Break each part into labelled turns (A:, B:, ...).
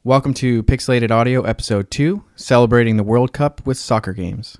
A: Welcome to Pixelated Audio Episode 2, celebrating the World Cup with soccer games.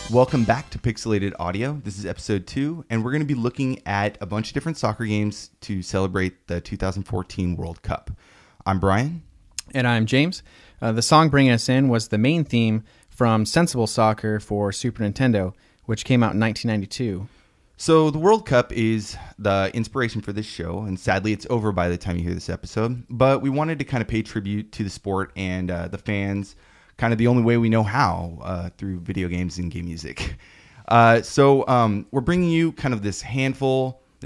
B: Welcome back to Pixelated Audio. This is episode 2, and we're going to be looking at a bunch of different soccer games to celebrate the 2014 World Cup. I'm Brian.
A: And I'm James. The song bringing us in was the main theme from Sensible Soccer for Super Nintendo, which came out in 1992.
B: So the World Cup is the inspiration for this show, and sadly it's over by the time you hear this episode. But we wanted to kind of pay tribute to the sport and the fans, kind of the only way we know how, through video games and game music. So we're bringing you kind of this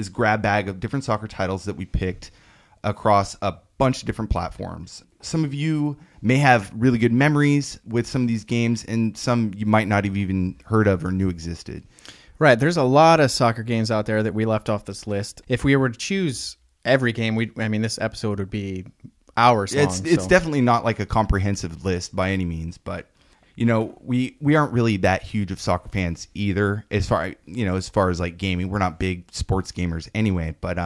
B: grab bag of different soccer titles that we picked across a bunch of different platforms. Some of you may have really good memories with some of these games, and some you might not have even heard of or knew existed.
A: Right, there's a lot of soccer games out there that we left off this list. If we were to choose every game, this episode would be hours long.
B: It's definitely not like a comprehensive list by any means, but you know, we aren't really that huge of soccer fans either. As far as like gaming, we're not big sports gamers anyway. But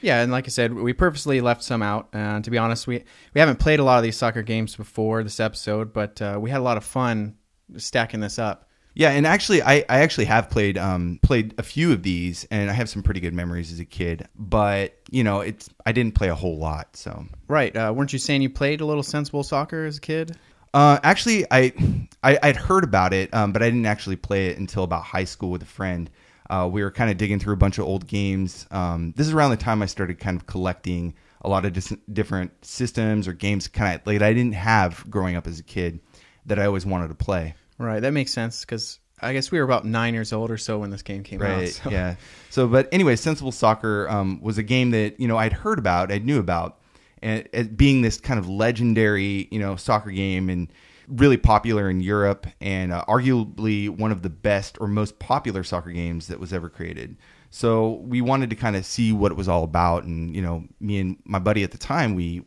A: yeah, and like I said, we purposely left some out. To be honest, we haven't played a lot of these soccer games before this episode, but we had a lot of fun stacking this up.
B: Yeah, and actually, I actually have played a few of these, and I have some pretty good memories as a kid. But you know, I didn't play a whole lot. So
A: right, weren't you saying you played a little Sensible Soccer as a kid?
B: Actually, I'd heard about it, but I didn't actually play it until about high school with a friend. We were kind of digging through a bunch of old games. This is around the time I started kind of collecting a lot of different systems or games kind of like I didn't have growing up as a kid that I always wanted to play.
A: Right, that makes sense because I guess we were about 9 years old or so when this game came out.
B: Right,
A: so.
B: Yeah. So, but anyway, Sensible Soccer was a game that, you know, I'd heard about, I knew about, and it being this kind of legendary, you know, soccer game and really popular in Europe and arguably one of the best or most popular soccer games that was ever created. So we wanted to kind of see what it was all about, and you know, me and my buddy at the time, we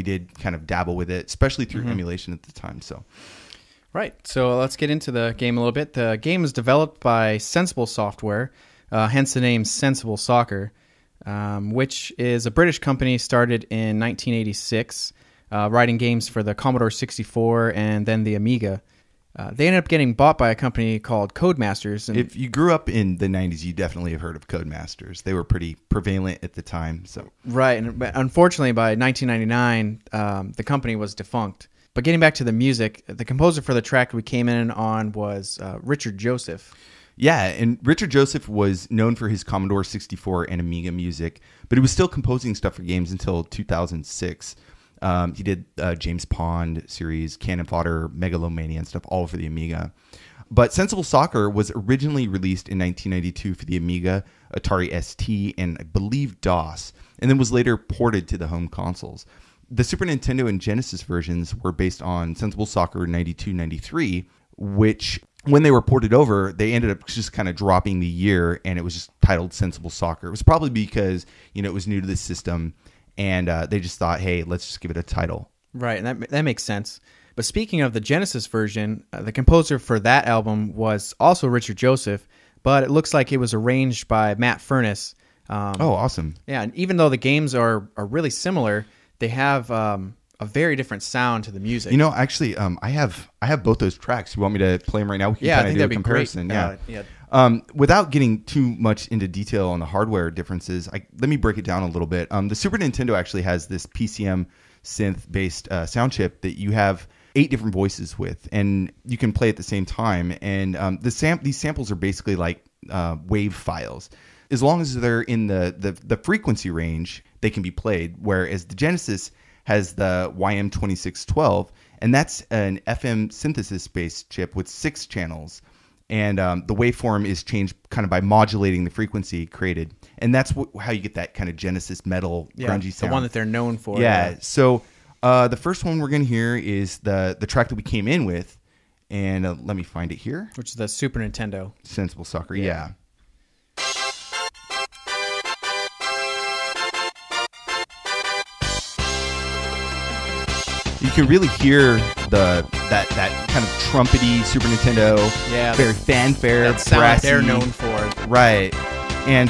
B: did kind of dabble with it, especially through emulation at the time. So.
A: Right, so let's get into the game a little bit. The game was developed by Sensible Software, hence the name Sensible Soccer, which is a British company started in 1986, writing games for the Commodore 64 and then the Amiga. They ended up getting bought by a company called Codemasters. And
B: if you grew up in the 90s, you definitely have heard of Codemasters. They were pretty prevalent at the time. So
A: right, and unfortunately by 1999, the company was defunct. But getting back to the music, the composer for the track we came in on was Richard Joseph.
B: Yeah, and Richard Joseph was known for his Commodore 64 and Amiga music, but he was still composing stuff for games until 2006. He did James Pond series, Cannon Fodder, Megalomania, and stuff, all for the Amiga. But Sensible Soccer was originally released in 1992 for the Amiga, Atari ST, and I believe DOS, and then was later ported to the home consoles. The Super Nintendo and Genesis versions were based on Sensible Soccer 92-93, which, when they were ported over, they ended up just kind of dropping the year, and it was just titled Sensible Soccer. It was probably because, it was new to the system, and they just thought, hey, let's just give it a title.
A: Right, and that makes sense. But speaking of the Genesis version, the composer for that album was also Richard Joseph, but it looks like it was arranged by Matt Furniss.
B: Awesome.
A: Yeah, and even though the games are really similar, they have a very different sound to the music.
B: Actually, I have both those tracks. You want me to play them right now? We can
A: I think
B: do a
A: that'd
B: comparison.
A: be great.
B: Yeah. Without getting too much into detail on the hardware differences, let me break it down a little bit. The Super Nintendo actually has this PCM synth-based sound chip that you have 8 different voices with, and you can play at the same time. And these samples are basically like wave files. As long as they're in the frequency range, they can be played. Whereas the Genesis has the YM2612, and that's an FM synthesis-based chip with 6 channels. And the waveform is changed kind of by modulating the frequency created. And that's how you get that kind of Genesis metal grungy sound.
A: The one that they're known for.
B: Yeah. So the first one we're going to hear is the track that we came in with. And let me find it here.
A: Which is the Super Nintendo.
B: Sensible Soccer, yeah. You can really hear that kind of trumpety Super Nintendo, very fanfare,
A: that sound
B: brassy.
A: They're known for,
B: right? And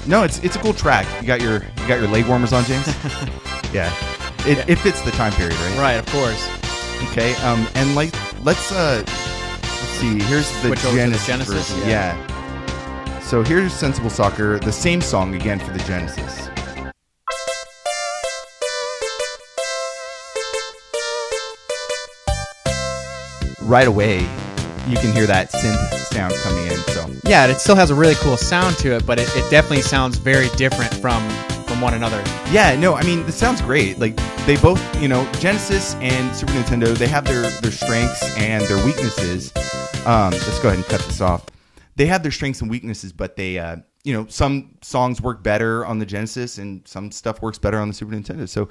B: no, it's a cool track. You got your leg warmers on, James? Yeah, it fits the time period, right?
A: Right, of course.
B: Okay, and let's see. Here's the Genesis version. Yeah. So here's Sensible Soccer, the same song again for the Genesis. Right away, you can hear that synth sound coming in. So
A: yeah, it still has a really cool sound to it, but it definitely sounds very different from one another.
B: Yeah, no, I mean, this sounds great. Like, they both, Genesis and Super Nintendo, they have their strengths and their weaknesses. Let's go ahead and cut this off. They have their strengths and weaknesses, but they, some songs work better on the Genesis and some stuff works better on the Super Nintendo. So,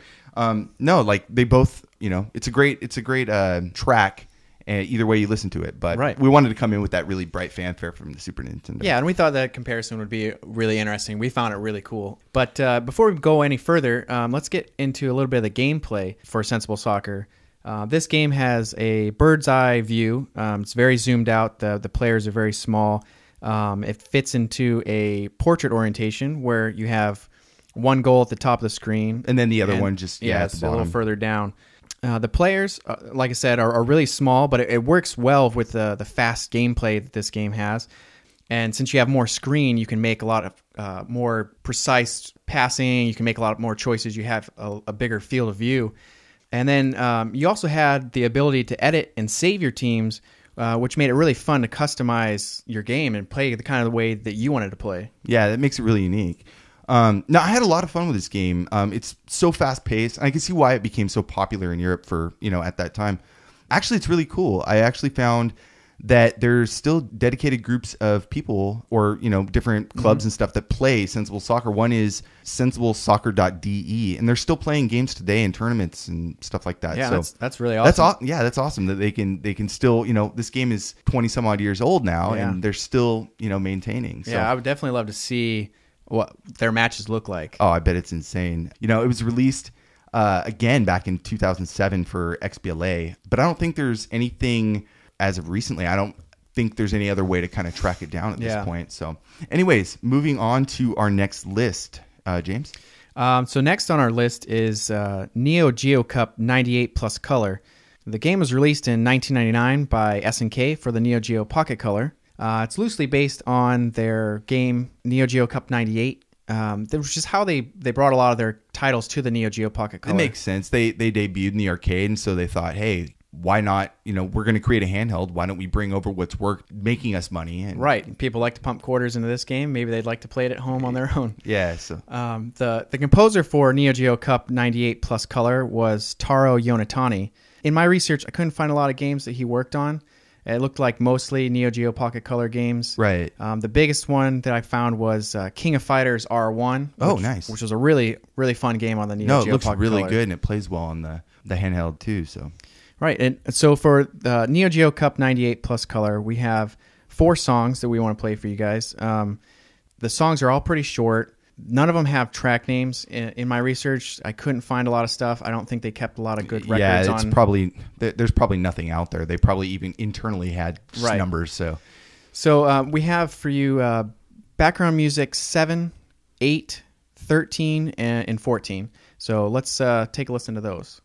B: no, like, they both, it's a great track. Either way you listen to it, but we wanted to come in with that really bright fanfare from the Super Nintendo.
A: Yeah, and we thought that comparison would be really interesting. We found it really cool. But before we go any further, let's get into a little bit of the gameplay for Sensible Soccer. This game has a bird's eye view. It's very zoomed out. The players are very small. It fits into a portrait orientation where you have one goal at the top of the screen.
B: And then the other one just at the bottom.
A: A little further down. The players, like I said, are really small, but it works well with the fast gameplay that this game has. And since you have more screen, you can make a lot of more precise passing. You can make a lot more choices. You have a bigger field of view. And then you also had the ability to edit and save your teams, which made it really fun to customize your game and play the kind of the way that you wanted to play.
B: Yeah, that makes it really unique. Now, I had a lot of fun with this game. It's so fast-paced. I can see why it became so popular in Europe for, at that time. Actually, it's really cool. I actually found that there's still dedicated groups of people or, different clubs and stuff that play Sensible Soccer. One is sensiblesoccer.de, and they're still playing games today in tournaments and stuff like that.
A: Yeah,
B: so
A: that's really awesome.
B: That's awesome that they can still, this game is 20-some odd years old now, and they're still, maintaining. So.
A: Yeah, I would definitely love to see what their matches look like.
B: Oh, I bet it's insane. It was released again back in 2007 for XBLA, but I don't think there's anything as of recently. I don't think there's any other way to kind of track it down at this point. So anyways, moving on to our next list, James.
A: So next on our list is Neo Geo Cup 98 Plus Color. The game was released in 1999 by SNK for the Neo Geo Pocket Color. It's loosely based on their game Neo Geo Cup 98. That was just how they brought a lot of their titles to the Neo Geo Pocket Color.
B: It makes sense. They debuted in the arcade, and so they thought, hey, why not, we're going to create a handheld. Why don't we bring over what's worked, making us money? And,
A: right. People like to pump quarters into this game. Maybe they'd like to play it at home on their own.
B: Yeah. So
A: the composer for Neo Geo Cup 98 Plus Color was Taro Yonetani. In my research, I couldn't find a lot of games that he worked on. It looked like mostly Neo Geo Pocket Color games.
B: Right.
A: The biggest one that I found was King of Fighters R1.
B: Nice.
A: Which was a really, really fun game on the Neo Geo Pocket Color.
B: It looks really good, and it plays well on the handheld too. So.
A: Right. And so for the Neo Geo Cup 98 Plus Color, we have 4 songs that we want to play for you guys. The songs are all pretty short. None of them have track names. In my research, I couldn't find a lot of stuff. I don't think they kept a lot of good records on.
B: There's probably nothing out there. They probably even internally had numbers. So
A: we have for you background music 7, 8, 13, and 14. So let's take a listen to those.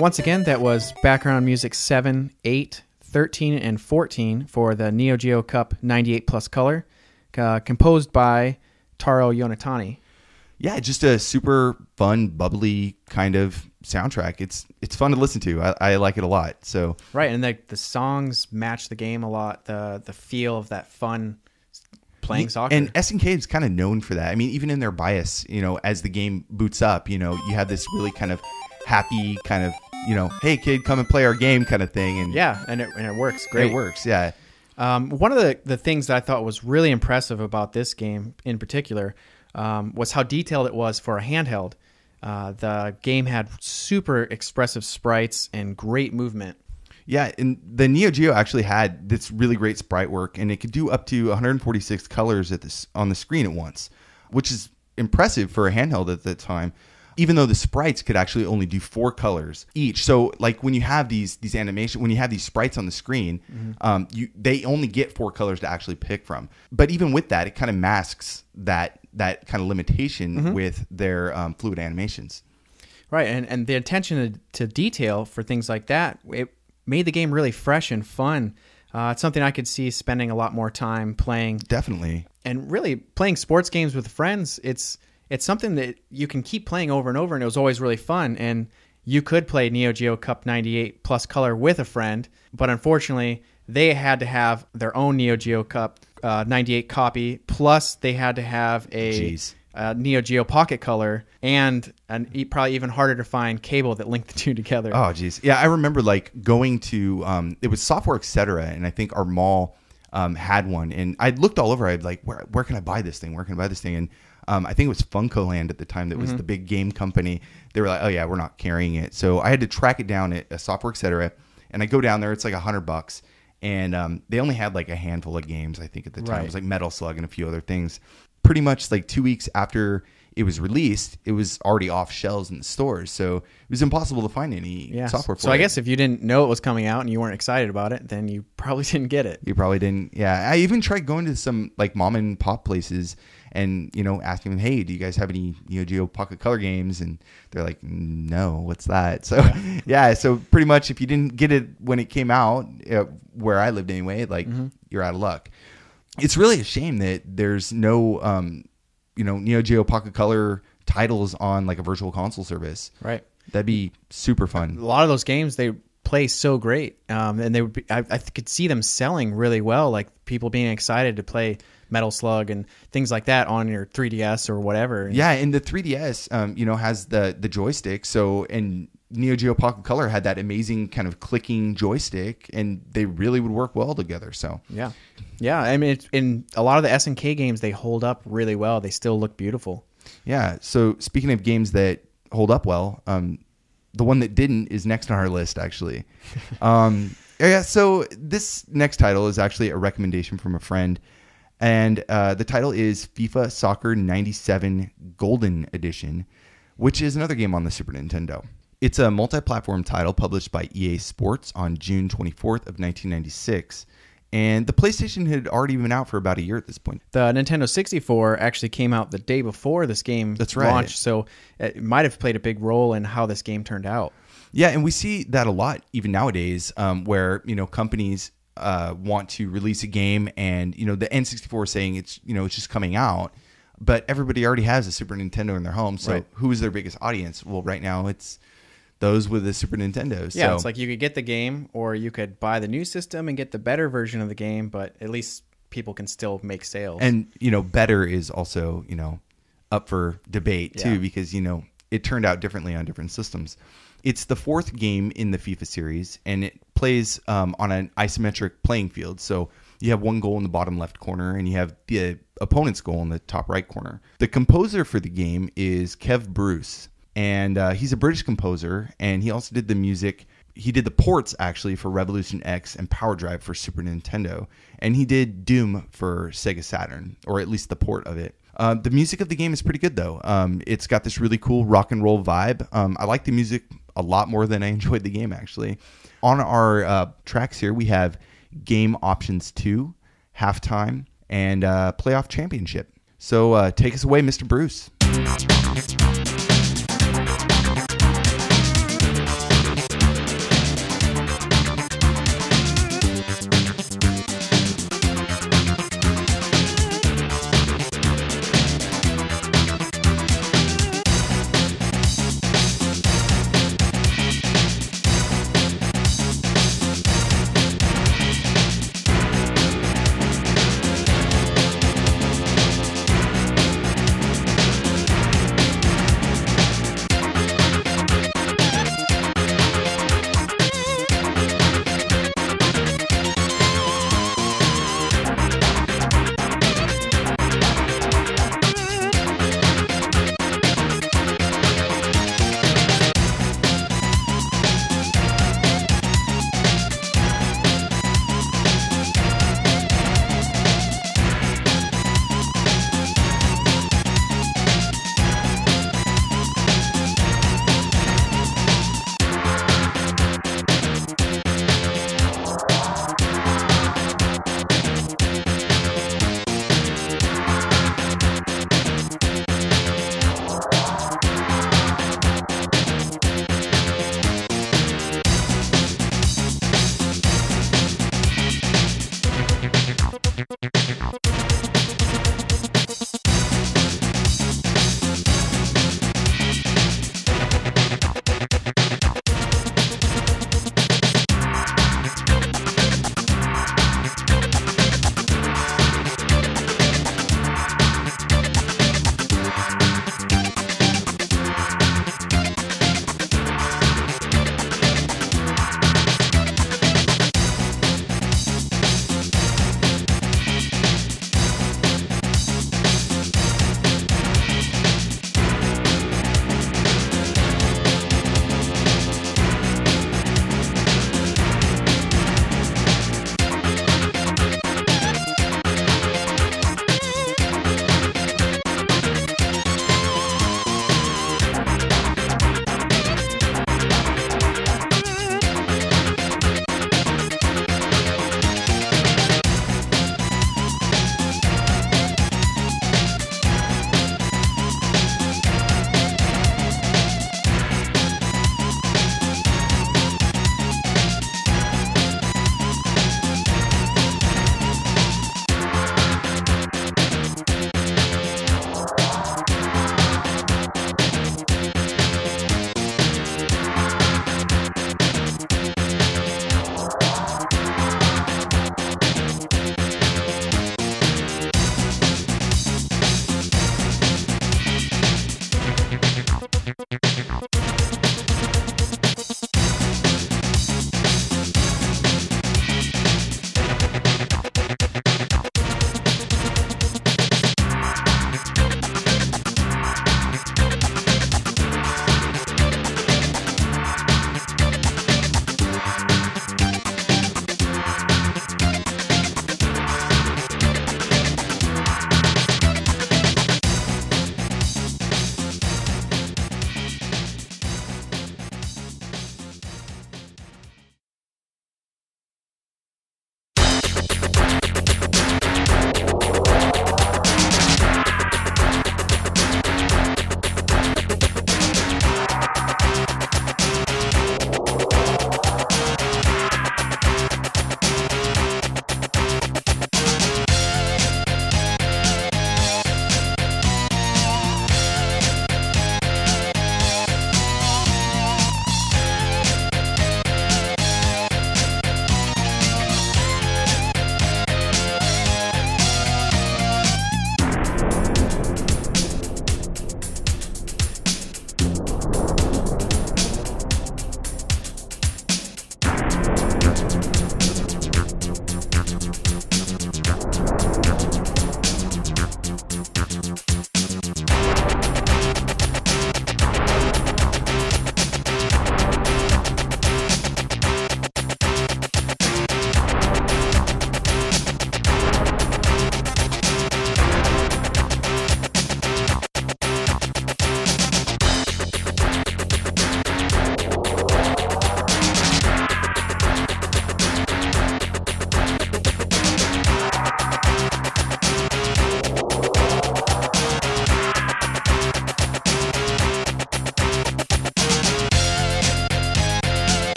A: Once again, that was background music 7, 8, 13, and 14 for the Neo Geo Cup 98 Plus Color, composed by Taro Yonetani.
B: Yeah, just a super fun, bubbly kind of soundtrack. It's fun to listen to. I like it a lot. So
A: right, and the songs match the game a lot. The feel of that fun playing soccer.
B: And SNK is kind of known for that. I mean, even in their bias, as the game boots up, you have this really kind of happy kind of, hey kid, come and play our game kind of thing. And
A: yeah, and it works great.
B: It works, yeah.
A: One of the things that I thought was really impressive about this game in particular was how detailed it was for a handheld. The game had super expressive sprites and great movement.
B: Yeah, and the Neo Geo actually had this really great sprite work, and it could do up to 146 colors on the screen at once, which is impressive for a handheld at the time, even though the sprites could actually only do 4 colors each. So like when you have these animation, when you have these sprites on the screen, mm-hmm. They only get 4 colors to actually pick from. But even with that, it kind of masks that kind of limitation mm-hmm. with their fluid animations.
A: Right, and the attention to detail for things like that, it made the game really fresh and fun. It's something I could see spending a lot more time playing.
B: Definitely.
A: And really playing sports games with friends, it's something that you can keep playing over and over, and it was always really fun. And you could play Neo Geo Cup 98 Plus Color with a friend, but unfortunately, they had to have their own Neo Geo Cup 98 copy, plus they had to have a Neo Geo Pocket Color and probably even harder to find cable that linked the two together.
B: Oh, geez. Yeah, I remember like going to, it was Software Etc., and I think our mall had one. And I looked all over. I'd like, where can I buy this thing? Where can I buy this thing? And I think it was Funcoland at the time that was the big game company. They were like, oh, yeah, we're not carrying it. So I had to track it down at Software Etc., and I go down there. It's like $100. And they only had like a handful of games, I think, at the time. It was like Metal Slug and a few other things. Pretty much like 2 weeks after it was released, it was already off shelves in the stores. So it was impossible to find any software for it.
A: So I guess if you didn't know it was coming out and you weren't excited about it, then you probably didn't get it.
B: You probably didn't. Yeah. I even tried going to some like mom and pop places and, asking them, hey, do you guys have any Neo Geo Pocket Color games? And they're like, no, what's that? So so pretty much if you didn't get it when it came out, where I lived anyway, like you're out of luck. It's really a shame that there's no, Neo Geo Pocket Color titles on like a virtual console service.
A: Right.
B: That'd be super fun.
A: A lot of those games, they play so great. And they would be, I could see them selling really well, like people being excited to play Metal Slug and things like that on your 3DS or whatever.
B: Yeah, and the 3DS, has the joystick. So, and Neo Geo Pocket Color had that amazing kind of clicking joystick, and they really would work well together. So
A: yeah. I mean, in a lot of the SNK games, they hold up really well. They still look beautiful.
B: Yeah. So speaking of games that hold up well, the one that didn't is next on our list, actually. So this next title is actually a recommendation from a friend. And the title is FIFA Soccer 97 Golden Edition, which is another game on the Super Nintendo. It's a multi-platform title published by EA Sports on June 24th of 1996. And the PlayStation had already been out for about a year at this point.
A: The Nintendo 64 actually came out the day before this game launched, so it might have played a big role in how this game turned out.
B: Yeah, and we see that a lot even nowadays, where companies want to release a game, and the N64 is saying it's just coming out, but everybody already has a Super Nintendo in their home. So who is their biggest audience? Well, right now it's those with the Super Nintendo.
A: Yeah,
B: so
A: it's like you could get the game, or you could buy the new system and get the better version of the game, but at least people can still make sales.
B: And better is also up for debate too, because it turned out differently on different systems. It's the fourth game in the FIFA series, and it plays on an isometric playing field. So you have one goal in the bottom left corner, and you have the opponent's goal in the top right corner. The composer for the game is Kev Bruce, and he's a British composer, and he also did the music. He did the ports, actually, for Revolution X and Power Drive for Super Nintendo, and he did Doom for Sega Saturn, or at least the port of it. The music of the game is pretty good, though. It's got this really cool rock and roll vibe. I like the music a lot more than I enjoyed the game, actually. On our tracks here, we have Game Options 2, Halftime, and Playoff Championship. So take us away, Mr. Bruce.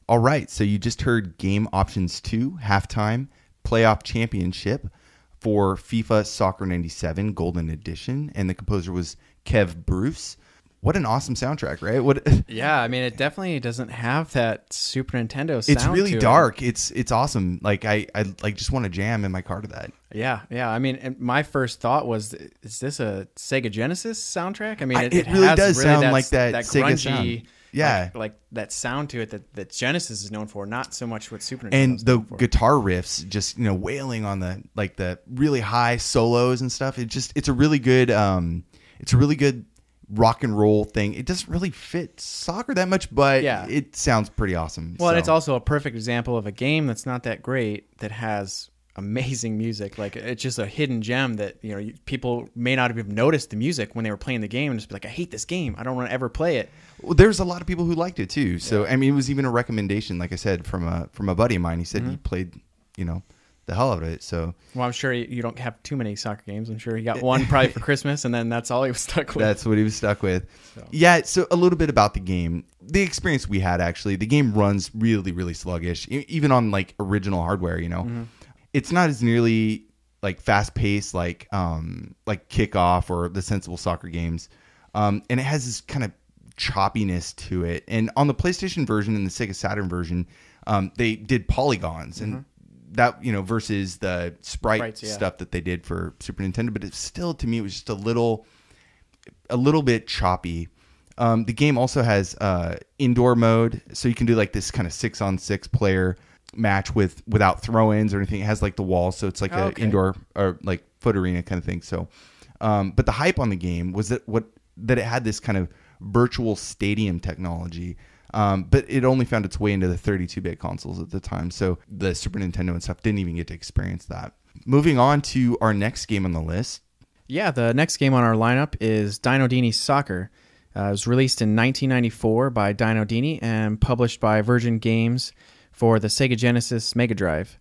B: All right, so you just heard Game Options 2, Halftime, Playoff Championship for FIFA Soccer 97 Golden Edition, and the composer was Kev Bruce. What an awesome soundtrack, right?
A: Yeah, I mean, it definitely doesn't have that Super Nintendo sound.
B: It's really dark. It's awesome. Like I like just want to jam in my car to that.
A: Yeah. I mean, my first thought was, is this a Sega Genesis soundtrack? I mean,
B: it really
A: has
B: does
A: really
B: sound like that
A: grungy,
B: Sega sound. Yeah,
A: like that sound to it that Genesis is known for, not so much what Super Nintendo.
B: And the guitar riffs, just wailing on the really high solos and stuff. It's a really good rock and roll thing. It doesn't really fit soccer that much, but it sounds pretty awesome.
A: Well, and it's also a perfect example of a game that's not that great that has amazing music. Like, it's just a hidden gem that people may not have noticed the music when they were playing the game and just be like, I hate this game, I don't want to ever play it.
B: Well, there's a lot of people who liked it too. So I mean, it was even a recommendation, like I said, from a buddy of mine. He said he played the hell out of it. So,
A: well, I'm sure you don't have too many soccer games. I'm sure he got one probably for Christmas, and then that's all he was stuck with.
B: That's what he was stuck with. So. Yeah. So a little bit about the game. The experience we had, actually, the game runs really, really sluggish, even on like original hardware. It's not as nearly like fast paced like Kickoff or the Sensible Soccer games, and it has this kind of choppiness to it. And on the PlayStation version and the Sega Saturn version, they did polygons and. That versus the Sprites stuff that they did for Super Nintendo, but it's still, to me, it was just a little bit choppy. The game also has indoor mode, so you can do like this kind of 6-on-6 player match without throw-ins or anything. It has like the wall, so it's like an indoor or like foot arena kind of thing. So, but the hype on the game was that it had this kind of virtual stadium technology. But it only found its way into the 32-bit consoles at the time, so the Super Nintendo and stuff didn't even get to experience that. Moving on to our next game on the list.
A: Yeah, the next game on our lineup is Dino Dini Soccer. It was released in 1994 by Dino Dini and published by Virgin Games for the Sega Genesis Mega Drive.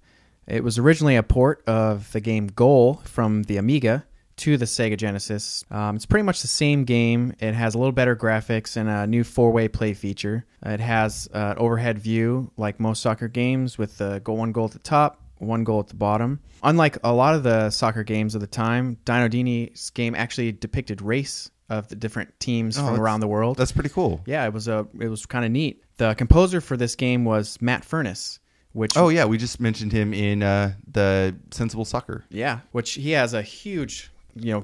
A: It was originally a port of the game Goal from the Amiga to the Sega Genesis. It's pretty much the same game. It has a little better graphics and a new 4-way play feature. It has an overhead view like most soccer games with one goal at the top, one goal at the bottom. Unlike a lot of the soccer games of the time, Dino Dini's game actually depicted race of the different teams from around the world.
B: That's pretty cool.
A: Yeah, it was kind of neat. The composer for this game was Matt Furniss.
B: We just mentioned him in the Sensible Soccer.
A: Yeah, which he has a huge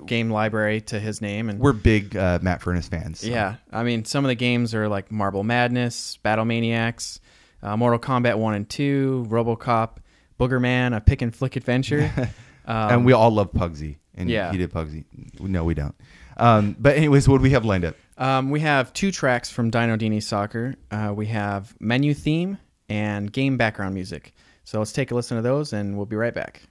A: game library to his name, and
B: we're big Matt Furniss fans. So.
A: Yeah, I mean, some of the games are like Marble Madness, Battle Maniacs, Mortal Kombat 1 and 2, RoboCop, Booger Man, a pick and flick adventure,
B: and we all love Pugsy. And he did Pugsy. No, we don't. But anyways, what do we have lined up?
A: We have 2 tracks from Dino Dini Soccer. We have menu theme and game background music. So let's take a listen to those, and we'll be right back.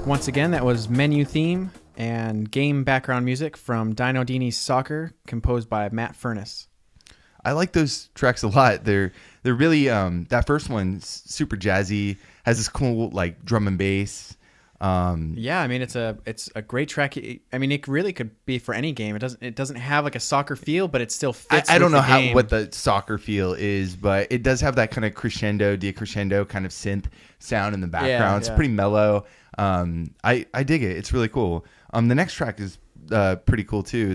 A: Once again, that was Menu Theme and game background music from Dino Dini's Soccer, composed by Matt Furniss.
B: I like those tracks a lot. They're really that first one's super jazzy, has this cool like drum and bass.
A: Yeah, I mean it's a great track. I mean it really could be for any game. It doesn't have like a soccer feel, but it still fits.
B: I don't know what the soccer feel is, but it does have that kind of crescendo, decrescendo kind of synth sound in the background. It's pretty mellow. I dig it. It's really cool. The next track is pretty cool too.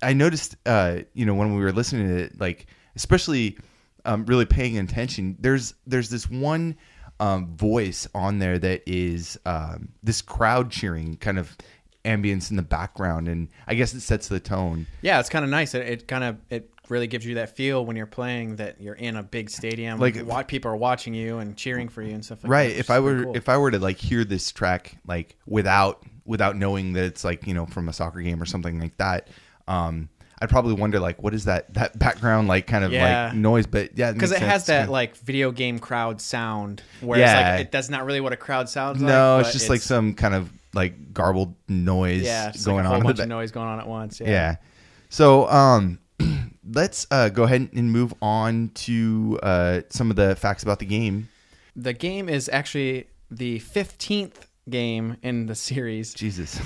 B: I noticed when we were listening to it, like especially really paying attention. There's this one voice on there that is this crowd cheering kind of ambience in the background, and I guess it sets the tone.
A: Yeah, it's kind of nice. It really gives you that feel when you're playing that you're in a big stadium, like people are watching you and cheering for you and stuff like that.
B: Right. If I were to like hear this track like without knowing that it's like, from a soccer game or something like that, I'd probably wonder like, what is that background like kind of like noise? But yeah,
A: because it has that like video game crowd sound, whereas that's not really what a crowd sounds like.
B: No, it's just like some kind of like garbled noise
A: going on. A whole bunch of noise going on at once.
B: Yeah. So let's go ahead and move on to some of the facts about the game.
A: The game is actually the 15th game in the series.
B: Jesus.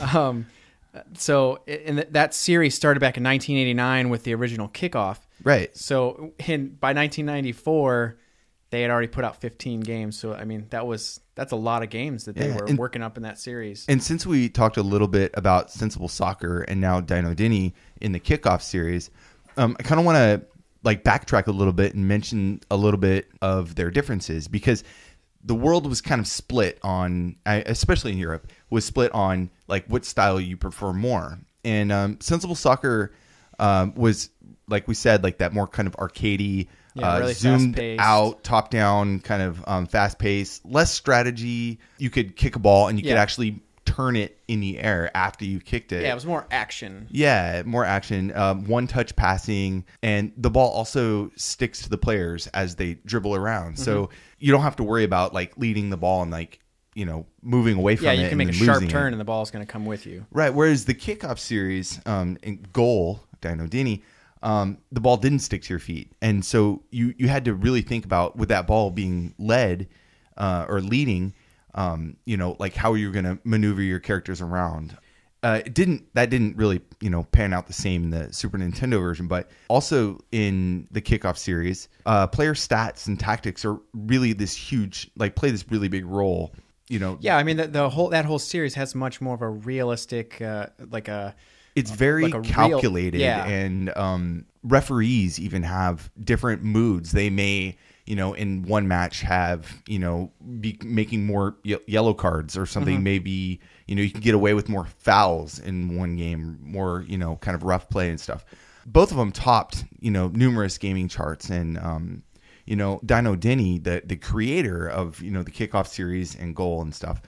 A: So that series started back in 1989 with the original Kickoff.
B: Right.
A: So by 1994, they had already put out 15 games. So I mean, that's a lot of games that they were working up in that series.
B: And since we talked a little bit about Sensible Soccer and now Dino Dini in the Kickoff series, I kind of want to like backtrack a little bit and mention a little bit of their differences, because the world was kind of split on, especially in Europe, was split on like what style you prefer more. And Sensible Soccer was, like we said, like that more kind of arcadey,
A: really
B: zoomed
A: fast-paced.
B: out, top down, kind of fast paced, less strategy. You could kick a ball and you could actually turn it in the air after you kicked it.
A: Yeah, it was more action.
B: Yeah, more action. One touch passing, and the ball also sticks to the players as they dribble around. Mm-hmm. So you don't have to worry about like leading the ball and like, moving away from it.
A: Yeah, you can make a sharp turn and the ball's going to come with you.
B: Right. Whereas the Kickoff series, in Goal, Dino Dini, the ball didn't stick to your feet. And so you had to really think about, with that ball being led or leading, like how you're going to maneuver your characters around. That didn't really, pan out the same in the Super Nintendo version, but also in the Kickoff series, player stats and tactics are really this huge, like play this really big role.
A: Yeah, I mean that whole series has much more of a realistic,
B: it's very calculated, and referees even have different moods. They may, in one match have, be making more yellow cards or something. Mm-hmm. Maybe, you can get away with more fouls in one game, more, kind of rough play and stuff. Both of them topped, numerous gaming charts. And, Dino Dini, the creator of, the Kickoff series and Goal and stuff,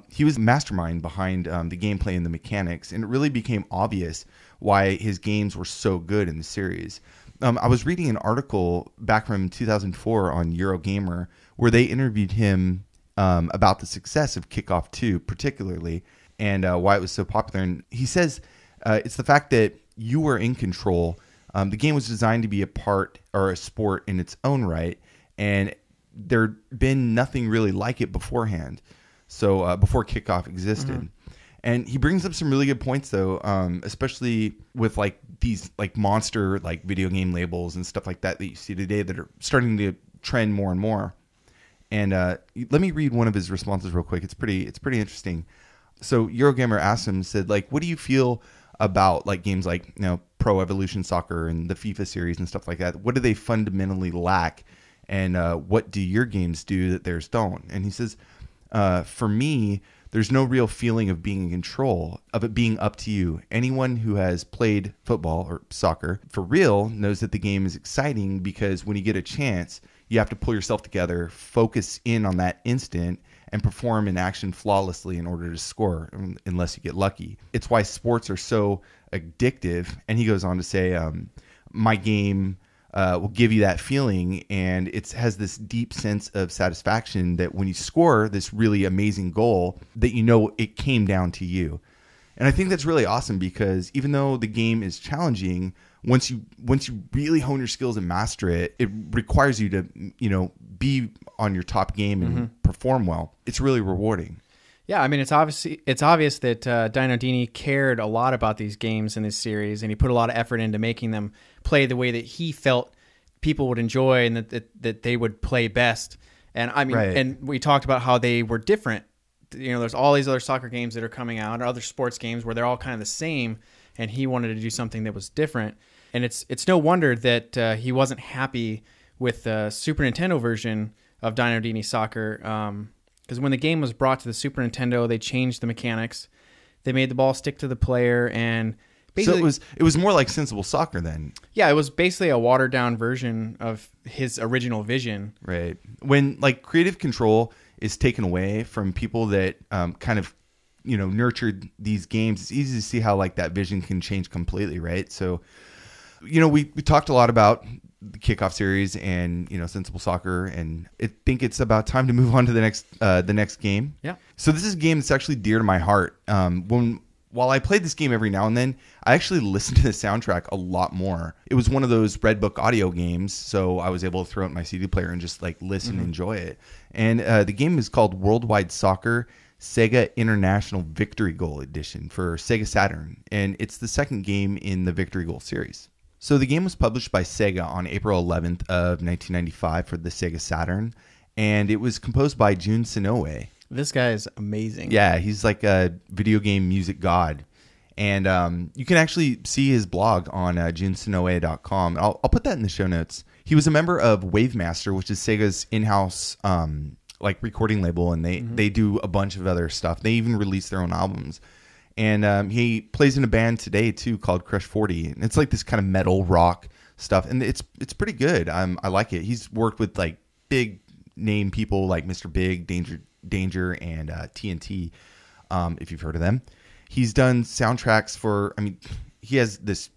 B: he was the mastermind behind the gameplay and the mechanics. And it really became obvious why his games were so good in the series. I was reading an article back from 2004 on Eurogamer where they interviewed him about the success of Kickoff 2 particularly, and why it was so popular. And he says it's the fact that you were in control. The game was designed to be a part or a sport in its own right, and there'd been nothing really like it beforehand. So before Kickoff existed. Mm-hmm. And he brings up some really good points, though, especially with like these like monster like video game labels and stuff like that you see today that are starting to trend more and more. And let me read one of his responses real quick. It's pretty interesting. So Eurogamer asked him, said like, what do you feel about like games like Pro Evolution Soccer and the FIFA series and stuff like that? What do they fundamentally lack, and what do your games do that theirs don't? And he says, for me, there's no real feeling of being in control, of it being up to you. Anyone who has played football or soccer for real knows that the game is exciting, because when you get a chance, you have to pull yourself together, focus in on that instant, and perform an action flawlessly in order to score, unless you get lucky. It's why sports are so addictive. And he goes on to say, my game will give you that feeling, and it has this deep sense of satisfaction that when you score this really amazing goal, that you know it came down to you. And I think that's really awesome because even though the game is challenging, once you really hone your skills and master it, it requires you to, you know, be on your top game and perform well. It's really rewarding.
A: Yeah, I mean, it's obvious that Dino Dini cared a lot about these games in this series, and he put a lot of effort into making them play the way that he felt people would enjoy and that they would play best. And I mean, and we talked about how they were different. You know, there's all these other soccer games that are coming out, or other sports games where they're all kind of the same, and he wanted to do something that was different. And it's no wonder that he wasn't happy with the Super Nintendo version of Dino Dini Soccer. Because when the game was brought to the Super Nintendo, they changed the mechanics. They made the ball stick to the player, and basically,
B: so it was more like Sensible Soccer then.
A: Yeah, it was basically a watered down version of his original vision.
B: Right. When like creative control is taken away from people that kind of, you know, nurtured these games, it's easy to see how like that vision can change completely, right? So, you know, we talked a lot about the Kickoff series and, you know, Sensible Soccer, and I think it's about time to move on to the next game.
A: Yeah.
B: So this is a game that's actually dear to my heart. While I played this game every now and then, I actually listened to the soundtrack a lot more. It was one of those Red Book audio games, so I was able to throw it in my CD player and just like listen and enjoy it. And the game is called Worldwide Soccer Sega International Victory Goal Edition for Sega Saturn, and it's the second game in the Victory Goal series. So the game was published by Sega on April 11th of 1995 for the Sega Saturn, and it was composed by Jun Senoue.
A: This guy is amazing.
B: Yeah, he's like a video game music god. And you can actually see his blog on junsenoue.com. I'll put that in the show notes. He was a member of Wavemaster, which is Sega's in-house like recording label, and they do a bunch of other stuff. They even release their own albums. And he plays in a band today too called Crush 40. And it's like this kind of metal rock stuff, and it's pretty good. I like it. He's worked with like big name people like Mr. Big, Danger, and TNT, if you've heard of them. He's done soundtracks for, I mean, he has this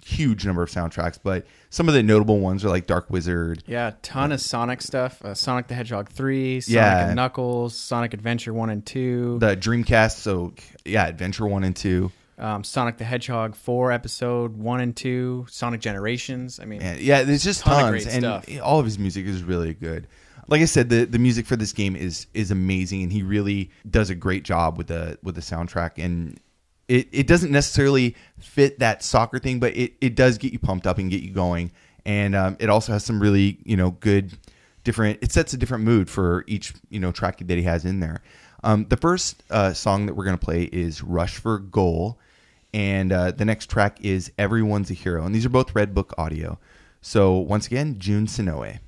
B: huge number of soundtracks, but some of the notable ones are like Dark Wizard.
A: Yeah, a ton of Sonic stuff. Sonic the Hedgehog 3, Sonic and Knuckles, Sonic Adventure 1 and 2.
B: The Dreamcast, so yeah, Adventure 1 and 2.
A: Sonic the Hedgehog 4 episode 1 and 2, Sonic Generations. I mean,
B: yeah, there's just tons,
A: of great stuff.
B: All of his music is really good. Like I said, the music for this game is amazing, and he really does a great job with the soundtrack. And it doesn't necessarily fit that soccer thing, but it does get you pumped up and get you going. And it also has some really, you know, good different. It sets a different mood for each, you know, track that he has in there. The first song that we're gonna play is "Rush for Goal," and the next track is "Everyone's a Hero." And these are both Red Book audio. So once again, Jun Senoue.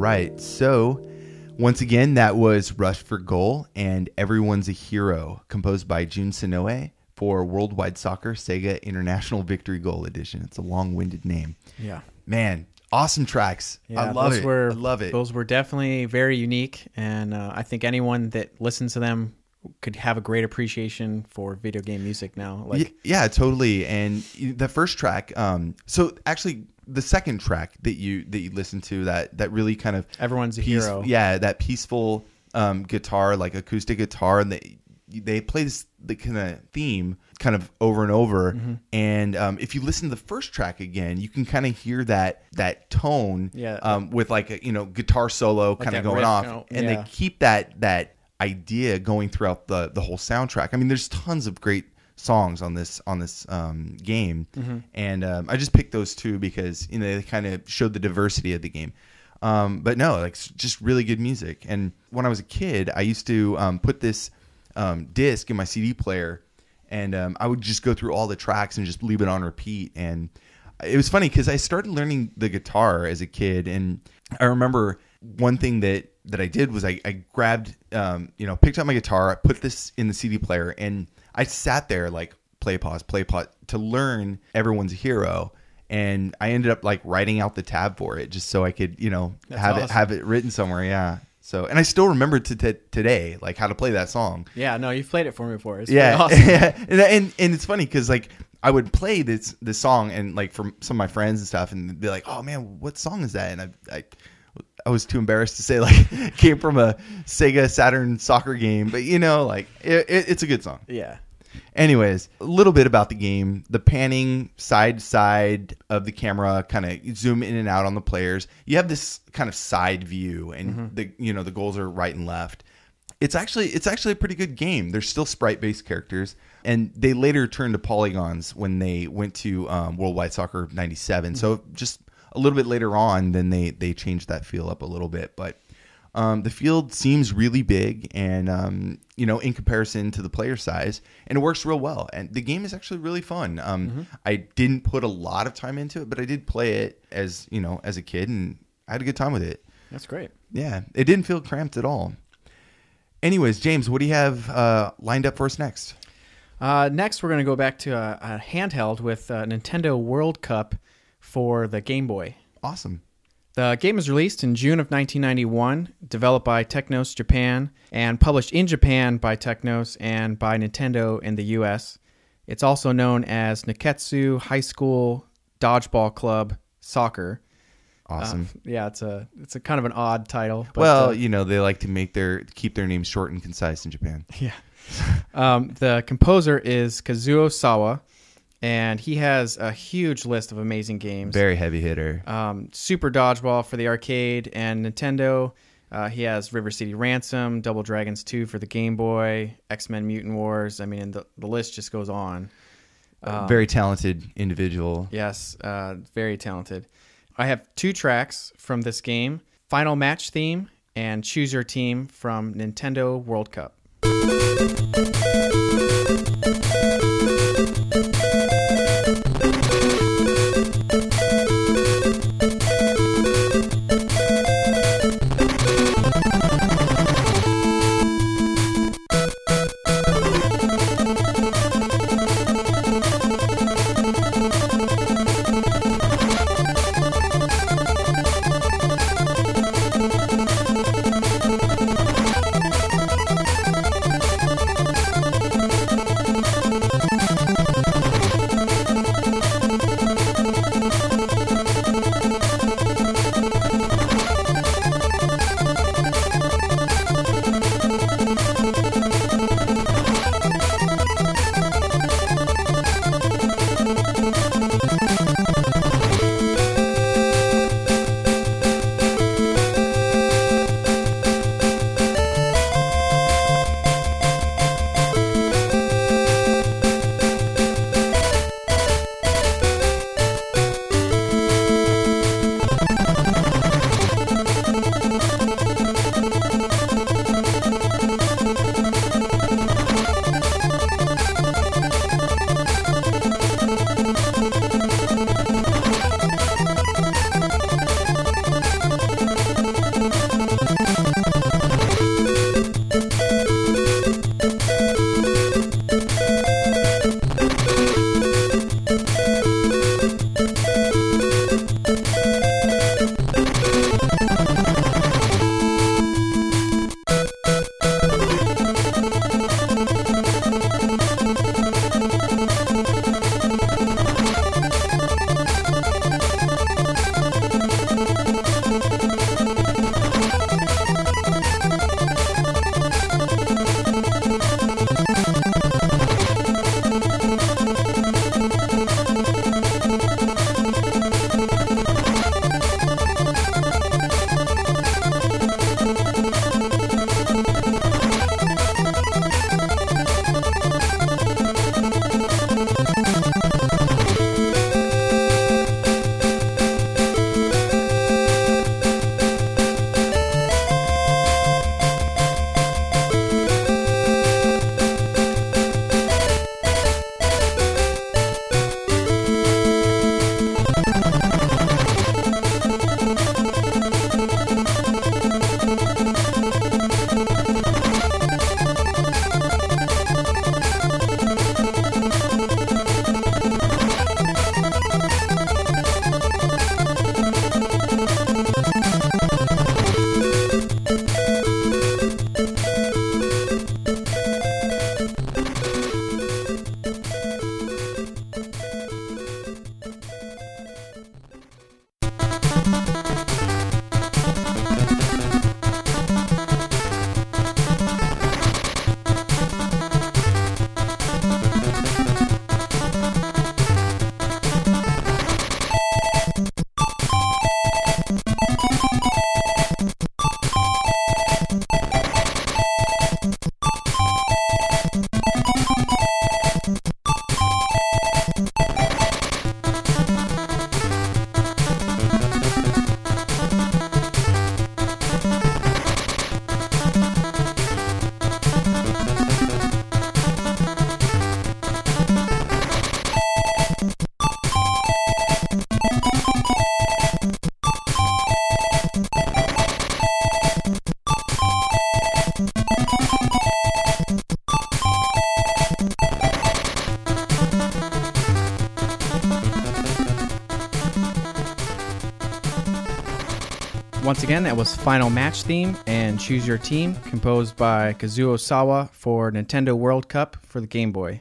B: right. So, once again, that was Rush for Goal and Everyone's a Hero, composed by Jun Senoue for Worldwide Soccer Sega International Victory Goal Edition. It's a long-winded name.
A: Yeah.
B: Man, awesome tracks.
A: Yeah,
B: I love it.
A: I
B: love it.
A: Those were definitely very unique, and I think anyone that listens to them could have a great appreciation for video game music now.
B: Yeah, totally. And the first track, so actually the second track that you listen to that really kind of
A: Everyone's a Hero.
B: Yeah, that peaceful guitar, like acoustic guitar, and they play the kind of theme kind of over and over. Mm-hmm. And if you listen to the first track again, you can kind of hear that tone with like a guitar solo kind of going off, and they keep that idea going throughout the whole soundtrack. I mean, there's tons of great songs on this game, mm-hmm. and I just picked those two because they kind of showed the diversity of the game. But no, like just really good music. And when I was a kid, I used to put this disc in my CD player, and I would just go through all the tracks and just leave it on repeat. And it was funny because I started learning the guitar as a kid, and I remember one thing that I did was I grabbed, picked up my guitar, I put this in the CD player, and I sat there like play pause to learn Everyone's a Hero. And I ended up like writing out the tab for it just so I could, have it written somewhere. Yeah. So, and I still remember today, like how to play that song.
A: Yeah. No, you've played it for me before. It's
B: awesome. and it's funny because like I would play this song and like for some of my friends and stuff, and they'd be like, "Oh man, what song is that?" And I was too embarrassed to say like it came from a Sega Saturn soccer game, but like it's a good song.
A: Yeah.
B: Anyways, a little bit about the game. The panning side to side of the camera, kind of zoom in and out on the players. You have this kind of side view, and mm-hmm. the goals are right and left. It's actually a pretty good game. There's still sprite-based characters, and they later turned to polygons when they went to Worldwide Soccer '97. Mm-hmm. So just a little bit later on, then they changed that feel up a little bit, but the field seems really big and, in comparison to the player size, and it works real well. And the game is actually really fun. Mm-hmm. I didn't put a lot of time into it, but I did play it as a kid, and I had a good time with it.
A: That's great.
B: Yeah, it didn't feel cramped at all. Anyways, James, what do you have lined up for us next?
A: Next, we're going to go back to a handheld with Nintendo World Cup for the Game Boy.
B: Awesome.
A: The game was released in June of 1991, developed by Technos Japan, and published in Japan by Technos and by Nintendo in the U.S. It's also known as Neketsu High School Dodgeball Club Soccer.
B: Awesome.
A: It's a kind of an odd title.
B: But, they like to keep their names short and concise in Japan.
A: Yeah. The composer is Kazuo Sawa, and he has a huge list of amazing games.
B: Very heavy hitter.
A: Super Dodgeball for the arcade and Nintendo. He has River City Ransom, Double Dragons 2 for the Game Boy, X-Men Mutant Wars. I mean, and the list just goes on.
B: Very talented individual.
A: Yes, very talented. I have 2 tracks from this game, Final Match Theme and Choose Your Team from Nintendo World Cup. once again, that was Final Match Theme and Choose Your Team, composed by Kazuo Sawa for Nintendo World Cup for the Game Boy.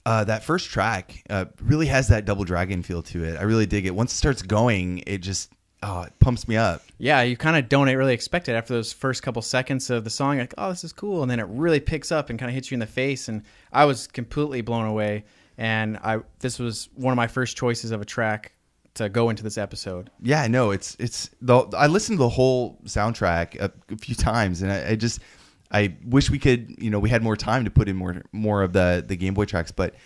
B: That first track really has that Double Dragon feel to it. I really dig it. Once it starts going, it just it pumps me up.
A: Yeah, you kind of don't really expect it after those first couple seconds of the song. Like, oh, this is cool. And then it really picks up and kind of hits you in the face. And I was completely blown away. And this was one of my first choices of a track to go into this episode.
B: Yeah, no, I listened to the whole soundtrack a few times, and I wish we could, we had more time to put in more of the Game Boy tracks. But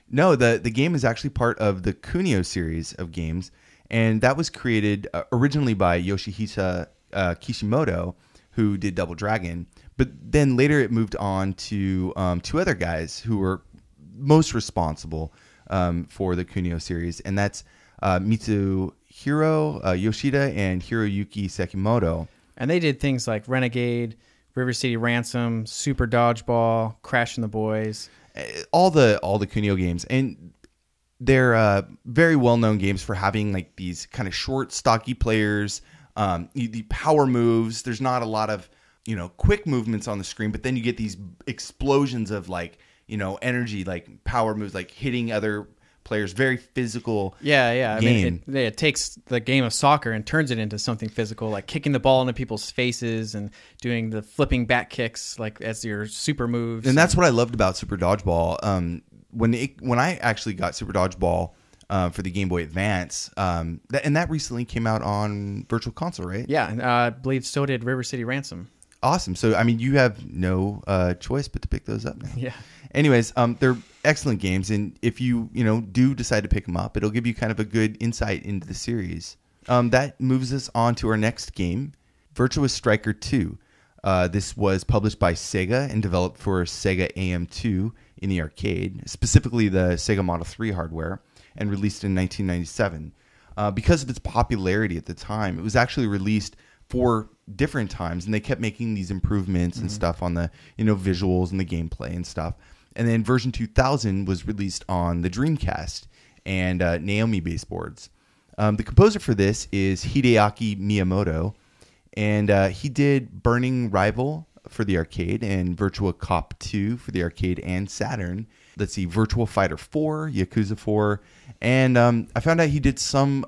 B: no, the game is actually part of the Kunio series of games, and that was created originally by Yoshihisa Kishimoto, who did Double Dragon. But then later it moved on to two other guys who were most responsible for the Kunio series, and that's Mitsuhiro Yoshida and Hiroyuki Sekimoto.
A: And they did things like Renegade, River City Ransom, Super Dodgeball, Crash and the Boys.
B: All the Kunio games. And they're very well-known games for having like these kind of short, stocky players, the power moves. There's not a lot of, quick movements on the screen, but then you get these explosions of like, energy, like power moves, like hitting other players, very physical.
A: Yeah. Game. I mean, it takes the game of soccer and turns it into something physical, like kicking the ball into people's faces and doing the flipping back kicks, like as your super moves.
B: And that's what I loved about Super Dodgeball. When I actually got Super Dodgeball for the Game Boy Advance, that recently came out on Virtual Console, right?
A: Yeah, and I believe so did River City Ransom.
B: Awesome. So, I mean, you have no choice but to pick those up now.
A: Yeah.
B: Anyways, they're excellent games, and if you do decide to pick them up, it'll give you kind of a good insight into the series. That moves us on to our next game, Virtua Striker 2. This was published by Sega and developed for Sega AM2 in the arcade, specifically the Sega Model 3 hardware, and released in 1997. Because of its popularity at the time, it was actually released 4 different times, and they kept making these improvements and stuff on the visuals and the gameplay and stuff. And then version 2000 was released on the Dreamcast and Naomi baseboards. The composer for this is Hideaki Miyamoto, and he did Burning Rival for the arcade and Virtua Cop 2 for the arcade and Saturn. Let's see, Virtua Fighter 4, Yakuza 4, and I found out he did some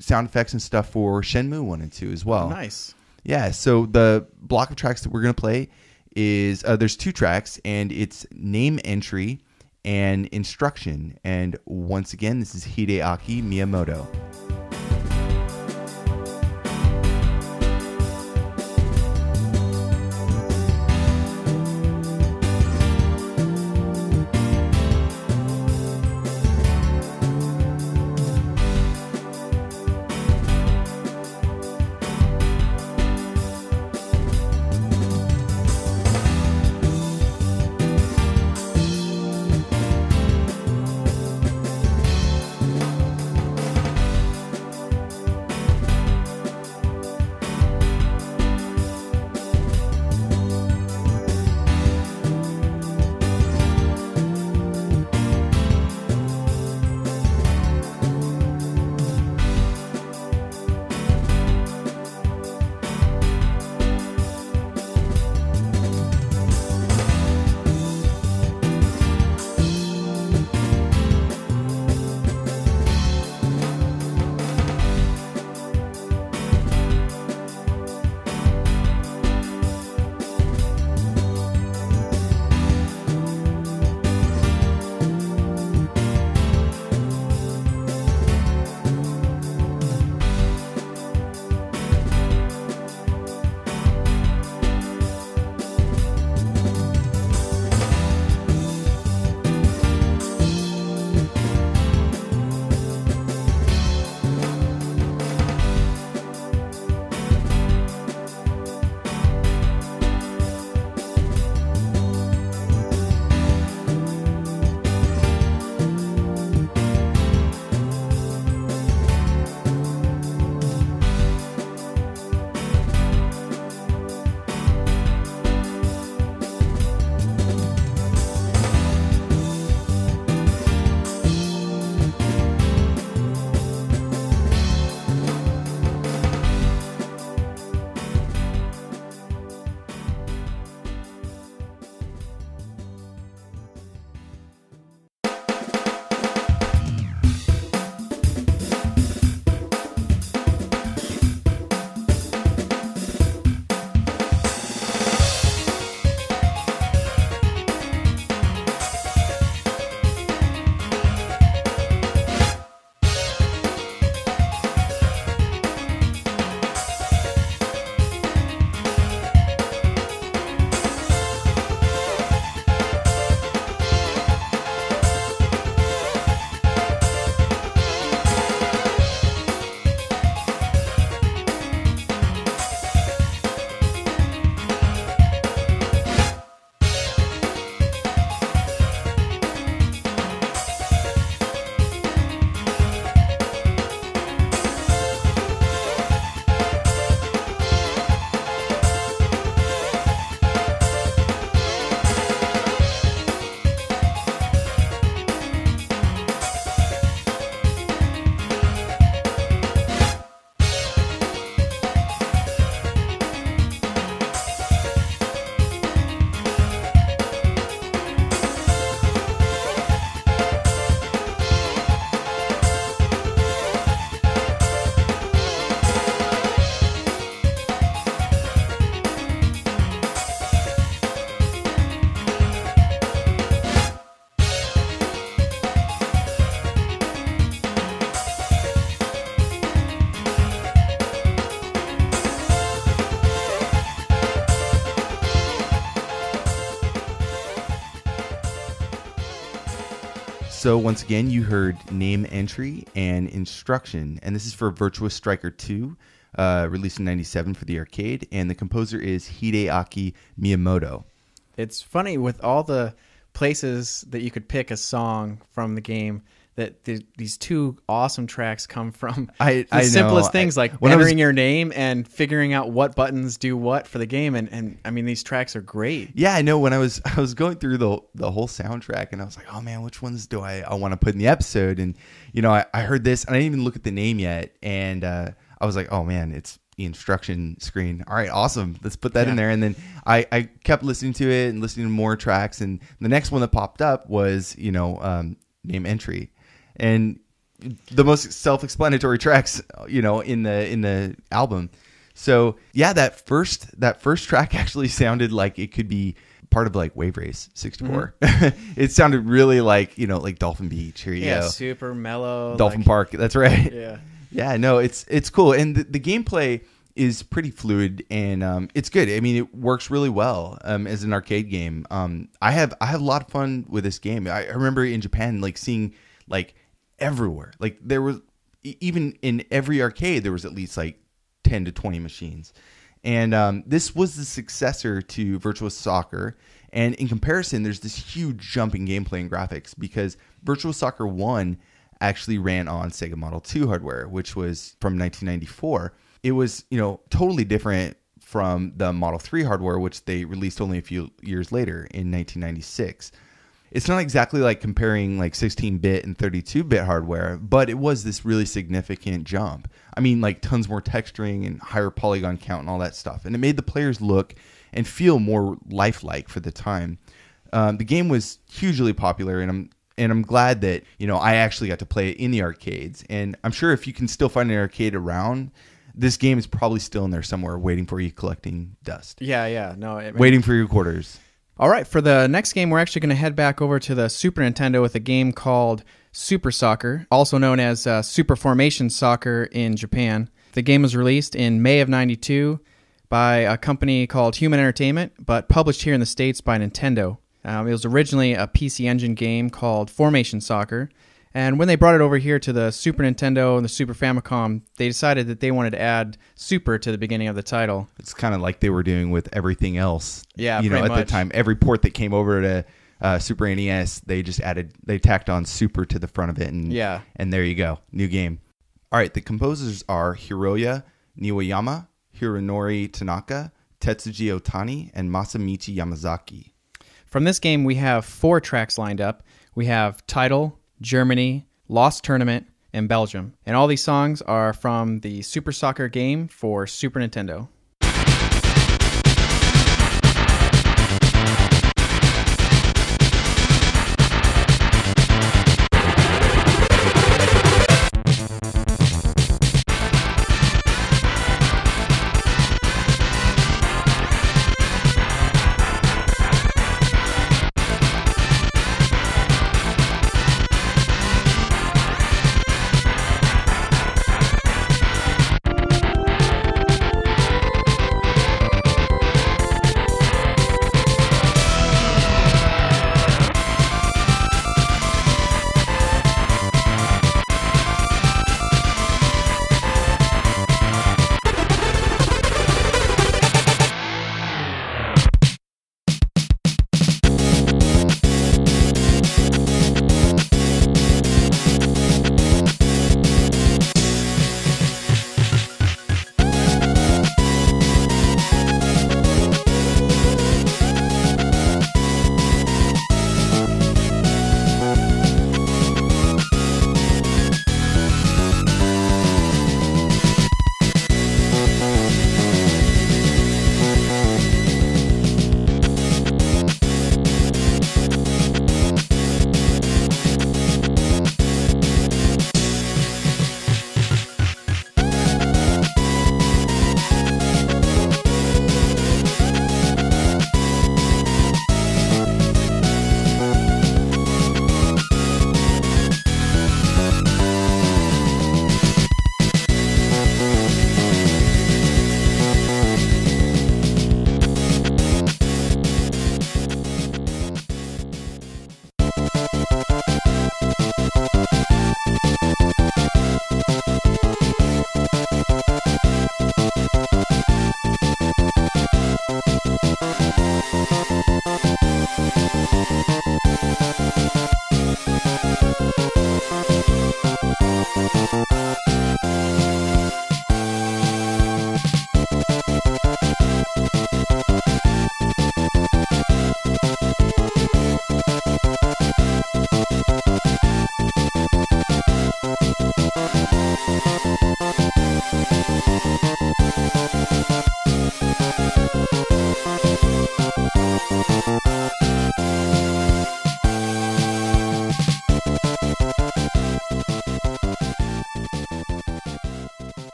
B: sound effects and stuff for Shenmue 1 and 2 as well.
A: Oh, nice.
B: Yeah, so the block of tracks that we're going to play is, there's 2 tracks, and it's Name Entry and Instruction. And once again, this is Hideaki Miyamoto. Also, once again, you heard Name Entry and Instruction, and this is for Virtua Striker 2, released in 97 for the arcade, and the composer is Hideaki Miyamoto.
A: It's funny with all the places that you could pick a song from the game that these two awesome tracks come from.
B: I
A: simplest
B: know.
A: things like entering your name and figuring out what buttons do what for the game, and I mean these tracks are great.
B: Yeah, I know. When I was going through the whole soundtrack, and I was like, oh man, which ones do I want to put in the episode? And I heard this, and I didn't even look at the name yet, and I was like, oh man, it's the instruction screen. All right, awesome. Let's put that in there. And then I kept listening to it and listening to more tracks, and the next one that popped up was Name Entry. And the most self-explanatory tracks, in the album. So yeah, that first track actually sounded like it could be part of like Wave Race 64. Mm-hmm. It sounded really like like Dolphin Beach. Here you go.
A: Super mellow.
B: Dolphin Park. That's right.
A: Yeah.
B: Yeah. No, it's cool, and the gameplay is pretty fluid, and it's good. I mean, it works really well as an arcade game. I have a lot of fun with this game. I remember in Japan like seeing like everywhere, like there was even in every arcade there was at least like 10 to 20 machines, and this was the successor to Virtua Soccer, and in comparison there's this huge jump in gameplay and graphics because Virtua Soccer 1 actually ran on Sega Model 2 hardware, which was from 1994. It was totally different from the Model 3 hardware, which they released only a few years later in 1996. It's not exactly like comparing like 16-bit and 32-bit hardware, but it was this really significant jump. I mean, like tons more texturing and higher polygon count and all that stuff. And it made the players look and feel more lifelike for the time. The game was hugely popular, and I'm glad that I actually got to play it in the arcades. And I'm sure if you can still find an arcade around, this game is probably still in there somewhere waiting for you, collecting dust.
A: Yeah. No,
B: waiting for your quarters.
A: All right, for the next game, we're actually going to head back over to the Super Nintendo with a game called Super Soccer, also known as Super Formation Soccer in Japan. The game was released in May of 92 by a company called Human Entertainment, but published here in the States by Nintendo. It was originally a PC Engine game called Formation Soccer, and when they brought it over here to the Super Nintendo and the Super Famicom, they decided that they wanted to add Super to the beginning of the title.
B: It's kind of like they were doing with everything else.
A: Yeah,
B: at
A: much.
B: The time, every port that came over to Super NES, they tacked on Super to the front of it, and there you go, new game. All right, the composers are Hiroya Niwayama, Hironori Tanaka, Testsuji Ohtani, and Masamichi Yamazaki.
A: From this game, we have 4 tracks lined up. We have Title, Germany, Lost Tournament, and Belgium. And all these songs are from the Super Soccer game for Super Nintendo.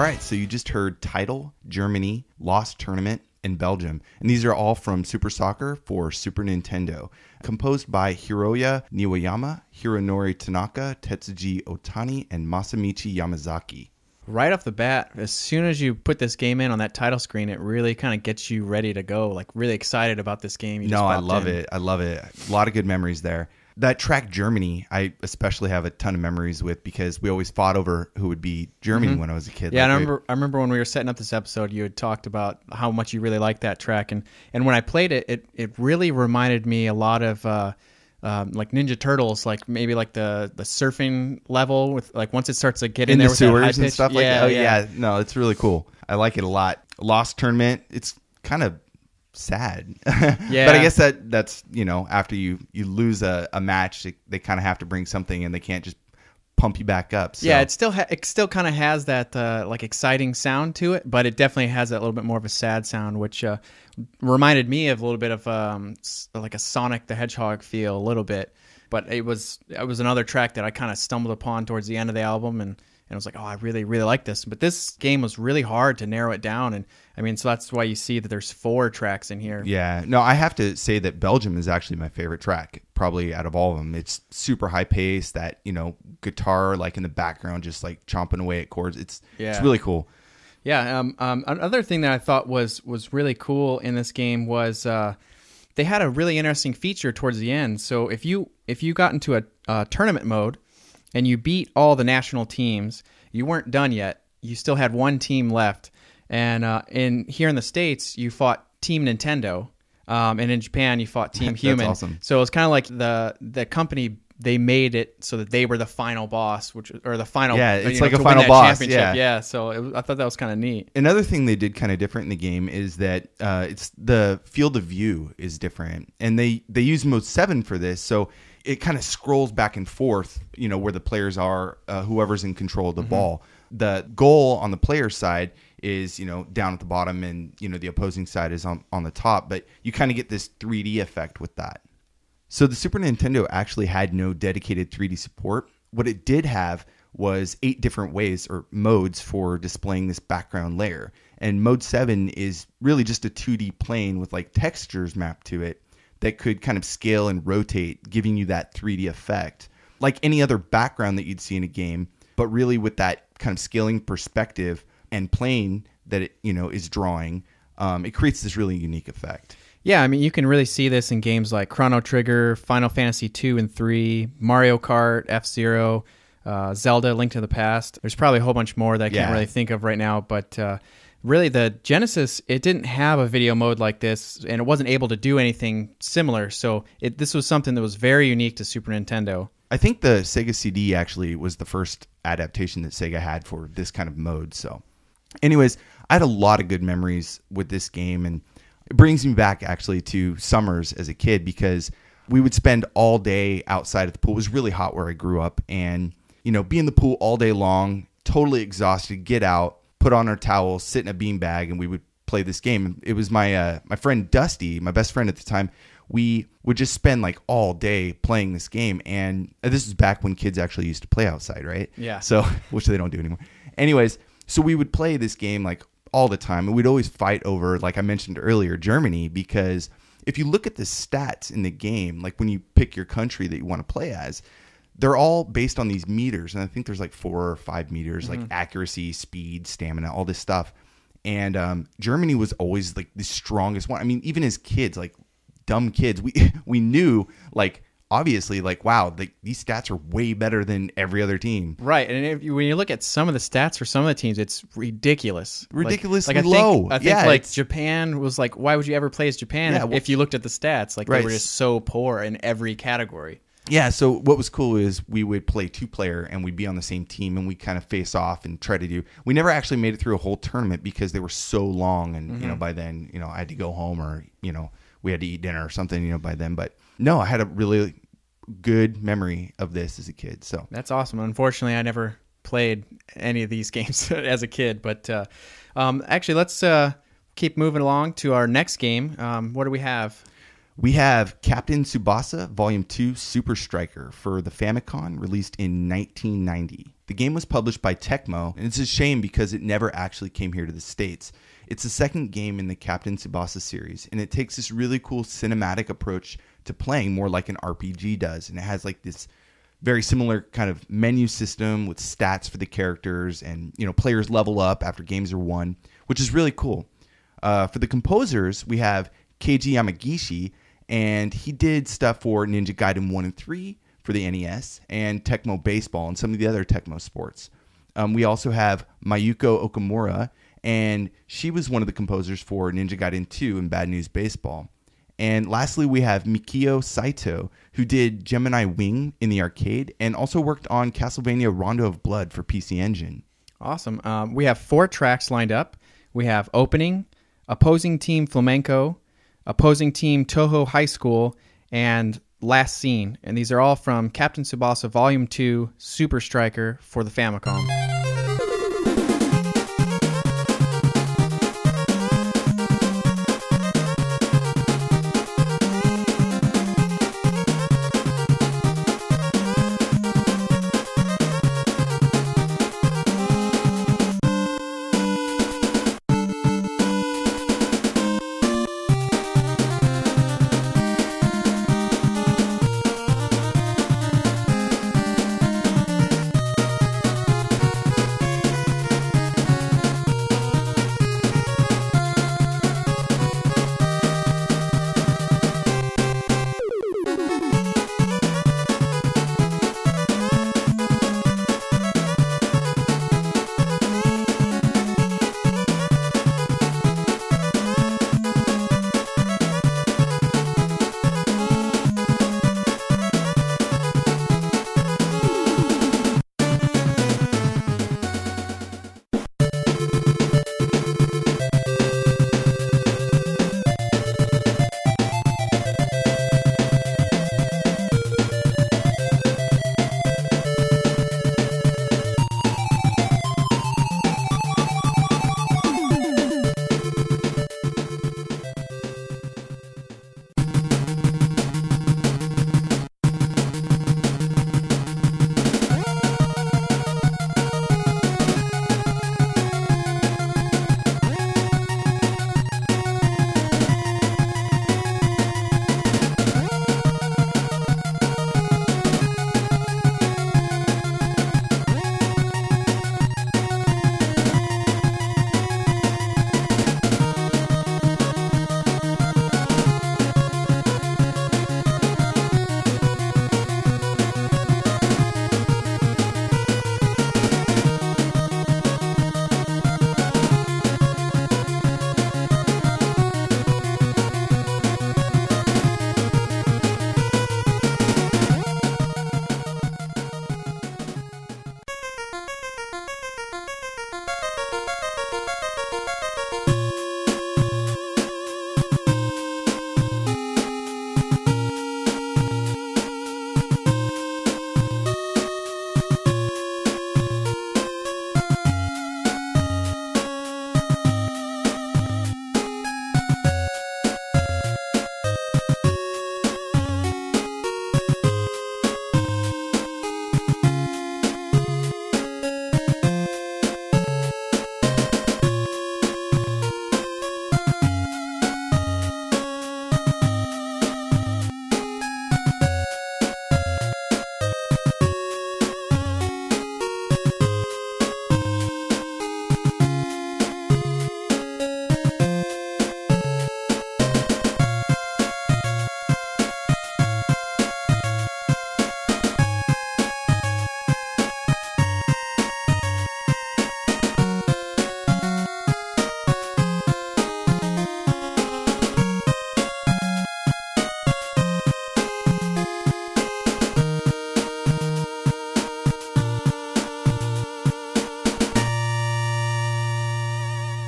B: All right, so you just heard Title, Germany, Lost Tournament, and Belgium. And these are all from Super Soccer for Super Nintendo. Composed by Hiroya Niwayama, Hironori Tanaka, Testsuji Ohtani, and Masamichi Yamazaki.
A: Right off the bat, as soon as you put this game in on that title screen, it really kind of gets you ready to go, like really excited about this game.
B: I love it. I love it. A lot of good memories there. That track Germany, I especially have a ton of memories with because we always fought over who would be Germany when I was a kid.
A: Yeah, I remember when we were setting up this episode, you had talked about how much you really liked that track, and when I played it, it really reminded me a lot of like Ninja Turtles, like maybe like the surfing level with like once it starts to get in there
B: the
A: with
B: sewers
A: that high
B: and
A: pitch.
B: stuff like that. Oh yeah, no, it's really cool. I like it a lot. Lost Tournament, it's kind of sad.
A: Yeah,
B: but I guess that's after you lose a match, they kind of have to bring something and they can't just pump you back up. So.
A: Yeah, it still kind of has that like exciting sound to it, but it definitely has that little bit more of a sad sound, which reminded me of a little bit of like a Sonic the Hedgehog feel a little bit. But it was another track that I kind of stumbled upon towards the end of the album, and I was like, oh, I really, really like this. But this game was really hard to narrow it down. And I mean, so that's why you see that there's 4 tracks in here.
B: Yeah. No, I have to say that Belgium is actually my favorite track, probably out of all of them. It's super high pace, that, guitar like in the background, just like chomping away at chords. It's really cool.
A: Yeah. Another thing that I thought was really cool in this game was they had a really interesting feature towards the end. So if you got into a tournament mode, and you beat all the national teams, you weren't done yet. You still had one team left. And here in the States, you fought Team Nintendo. And in Japan, you fought Team Human.
B: That's awesome.
A: So it was kind of like the company, they made it so that they were the final boss, or the final.
B: Yeah, it's like a final boss.
A: Yeah. So I thought that was kind of neat.
B: Another thing they did kind of different in the game is that it's the field of view is different. And they use Mode 7 for this. So it kind of scrolls back and forth, where the players are, whoever's in control of the ball. The goal on the player's side is, down at the bottom, and, the opposing side is on the top. But you kind of get this 3D effect with that. So the Super Nintendo actually had no dedicated 3D support. What it did have was 8 different ways or modes for displaying this background layer. And Mode 7 is really just a 2D plane with like textures mapped to it that could kind of scale and rotate, giving you that 3D effect. Like any other background that you'd see in a game, but really with that kind of scaling perspective and plane that it, is drawing, it creates this really unique effect.
A: Yeah, I mean, you can really see this in games like Chrono Trigger, Final Fantasy 2 and 3, Mario Kart, F-Zero, Zelda, Link to the Past. There's probably a whole bunch more that I can't really think of right now, but really the Genesis, it didn't have a video mode like this, and it wasn't able to do anything similar, so this was something that was very unique to Super Nintendo.
B: I think the Sega CD actually was the first adaptation that Sega had for this kind of mode. So anyways, I had a lot of good memories with this game, and it brings me back actually to summers as a kid because we would spend all day outside at the pool. It was really hot where I grew up, and be in the pool all day long, totally exhausted, get out, put on our towels, sit in a beanbag, and we would play this game. It was my friend Dusty, my best friend at the time. We would just spend like all day playing this game, and this is back when kids actually used to play outside, right?
A: Yeah.
B: So, which they don't do anymore. Anyways, so we would play this game like all the time, and we'd always fight over, like I mentioned earlier, Germany, because if you look at the stats in the game, like when you pick your country that you want to play as, they're all based on these meters, and I think there's like 4 or 5 meters, like accuracy, speed, stamina, all this stuff. And Germany was always like the strongest one. I mean, even as kids, like dumb kids, we knew, like, obviously, like, wow, these stats are way better than every other team.
A: Right, and when you look at some of the stats for some of the teams, it's ridiculous.
B: Ridiculously
A: low. I think
B: yeah,
A: Japan was like, why would you ever play as Japan if you looked at the stats? Like, they were just so poor in every category.
B: Yeah, so what was cool is we would play 2-player, and we'd be on the same team, and we kind of face off and try to do. We never actually made it through a whole tournament because they were so long, and by then, I had to go home, or we had to eat dinner or something, by then. But no, I had a really good memory of this as a kid. So
A: that's awesome. Unfortunately, I never played any of these games as a kid, but actually, let's keep moving along to our next game. What do we have?
B: We have Captain Tsubasa Volume 2 Super Striker for the Famicom, released in 1990. The game was published by Tecmo, and it's a shame because it never actually came here to the States. It's the second game in the Captain Tsubasa series, and it takes this really cool cinematic approach to playing more like an RPG does. And it has like this very similar kind of menu system with stats for the characters, and players level up after games are won, which is really cool. For the composers, we have Keiji Yamagishi, and he did stuff for Ninja Gaiden 1 and 3 for the NES, and Tecmo Baseball and some of the other Tecmo sports. We also have Mayuko Okamura, and she was one of the composers for Ninja Gaiden 2 and Bad News Baseball. And lastly, we have Mikio Saito, who did Gemini Wing in the arcade and also worked on Castlevania Rondo of Blood for PC Engine.
A: Awesome. We have 4 tracks lined up. We have Opening, Opposing Team Flamenco, Opposing Team Toho High School, and Last Scene. And these are all from Captain Tsubasa Volume 2 Super Striker for the Famicom.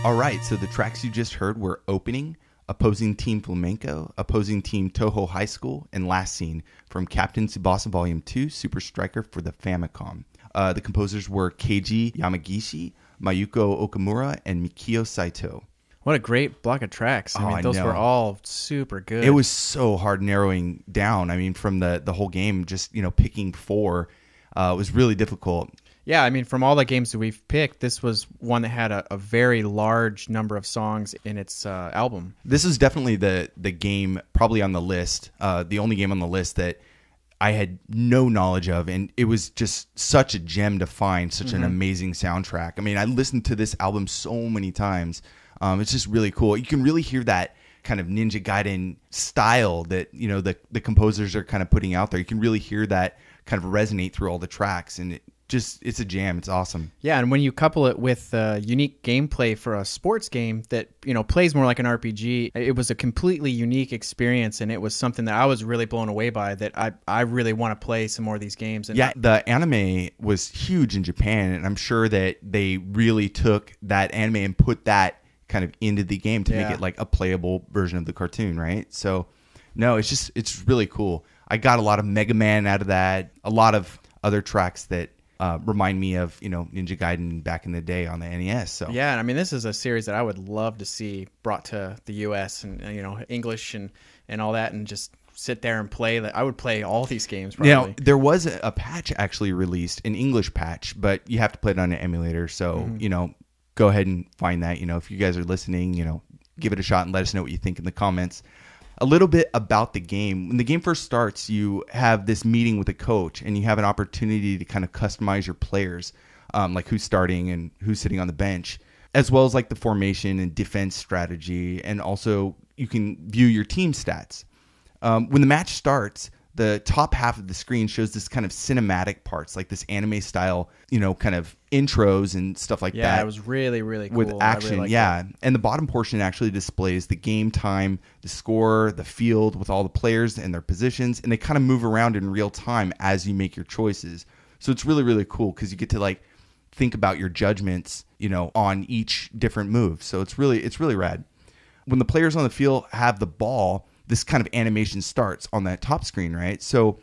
B: All right, so the tracks you just heard were Opening, Opposing Team Flamenco, Opposing Team Toho High School, and Last Scene from Captain Tsubasa Volume 2 Super Striker for the Famicom. The composers were Keiji Yamagishi, Mayuko Okamura, and Mikio Saito.
A: What a great block of tracks. I mean, those were all super good.
B: It was so hard narrowing down. I mean, from the whole game, just, picking four was really difficult.
A: Yeah, I mean, from all the games that we've picked, this was one that had a very large number of songs in its album.
B: This is definitely the game probably on the list, the only game on the list that I had no knowledge of, and it was just such a gem to find, such an amazing soundtrack. I mean, I listened to this album so many times. It's just really cool. You can really hear that kind of Ninja Gaiden style that, you know, the composers are kind of putting out there. You can really hear that kind of resonate through all the tracks, and it's a jam. It's awesome.
A: Yeah, and when you couple it with unique gameplay for a sports game that, you know, plays more like an RPG, it was a completely unique experience, and it was something that I was really blown away by, that I really want to play some more of these games. And
B: yeah, the anime was huge in Japan, and I'm sure that they really took that anime and put that kind of into the game to make it like a playable version of the cartoon, right? So, no, it's really cool. I got a lot of Mega Man out of that, a lot of other tracks that remind me of, you know, Ninja Gaiden back in the day on the NES. So
A: yeah, and I mean, this is a series that I would love to see brought to the US and, you know, English and all that, and just sit there and play. I would play all these games probably.
B: Now, there was a patch actually released, an English patch, but you have to play it on an emulator. So, you know, go ahead and find that. You know, if you guys are listening, you know, give it a shot and let us know what you think in the comments. A little bit about the game. When the game first starts, you have this meeting with a coach, and you have an opportunity to kind of customize your players, like who's starting and who's sitting on the bench, as well as like the formation and defense strategy. And also you can view your team stats. When the match starts, the top half of the screen shows this kind of cinematic parts, like this anime style, you know, kind of intros and stuff like that.
A: Yeah, it was really, really cool.
B: With action,
A: really
B: yeah. And the bottom portion actually displays the game time, the score, the field with all the players and their positions, and they kind of move around in real time as you make your choices. So it's really, really cool because you get to like think about your judgments, you know, on each different move. So it's really rad. When the players on the field have the ball, this kind of animation starts on that top screen, right? So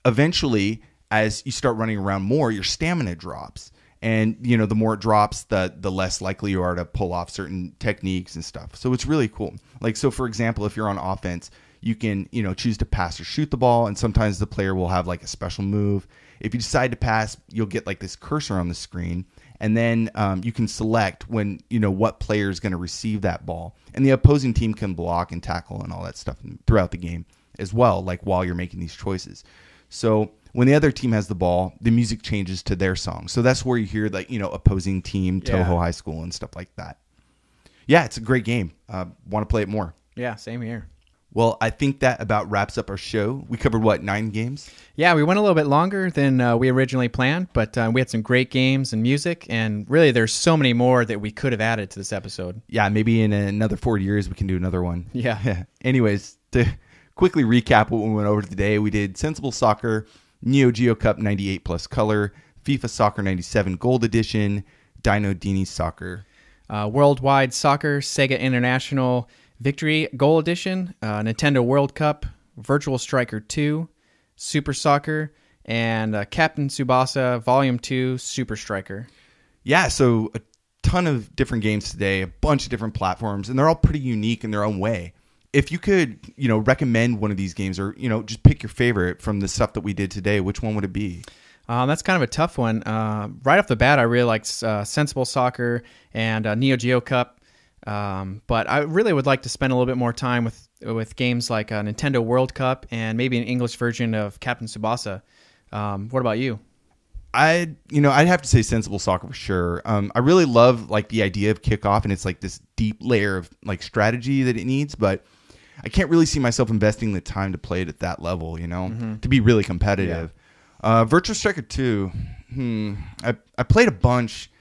B: eventually, as you start running around more, your stamina drops. And, you know, the more it drops, the less likely you are to pull off certain techniques and stuff. So it's really cool. Like, so for example, if you're on offense, you can, you know, choose to pass or shoot the ball. And sometimes the player will have like a special move. If you decide to pass, you'll get like this cursor on the screen. And then you can select when, you know, what player is going to receive that ball. And the opposing team can block and tackle and all that stuff throughout the game as well, like while you're making these choices. So when the other team has the ball, the music changes to their song. So that's where you hear, like, you know, opposing team, Toho High School and stuff like that. Yeah, it's a great game. Want to play it more.
A: Yeah, same here.
B: Well, I think that about wraps up our show. We covered, what, 9 games?
A: Yeah, we went a little bit longer than we originally planned, but we had some great games and music, and really there's so many more that we could have added to this episode.
B: Yeah, maybe in another 4 years we can do another one.
A: Yeah.
B: Anyways, to quickly recap what we went over today, we did Sensible Soccer, Neo Geo Cup 98 Plus Color, FIFA Soccer 97 Gold Edition, Dino Dini Soccer.
A: Worldwide Soccer, Sega International Victory Goal Edition, Nintendo World Cup, Virtual Striker 2, Super Soccer, and Captain Tsubasa Volume 2 Super Striker.
B: Yeah, so a ton of different games today, a bunch of different platforms, and they're all pretty unique in their own way. If you could, you know, recommend one of these games, or, you know, just pick your favorite from the stuff that we did today, which one would it be?
A: That's kind of a tough one. Right off the bat, I really liked Sensible Soccer and Neo Geo Cup. But I really would like to spend a little bit more time with games like Nintendo World Cup and maybe an English version of Captain Tsubasa. What about you?
B: I'd have to say Sensible Soccer for sure. I really love like the idea of kickoff, and it's like this deep layer of like strategy that it needs, but I can't really see myself investing the time to play it at that level, you know, to be really competitive. Yeah. Virtua Striker 2, I played a bunch,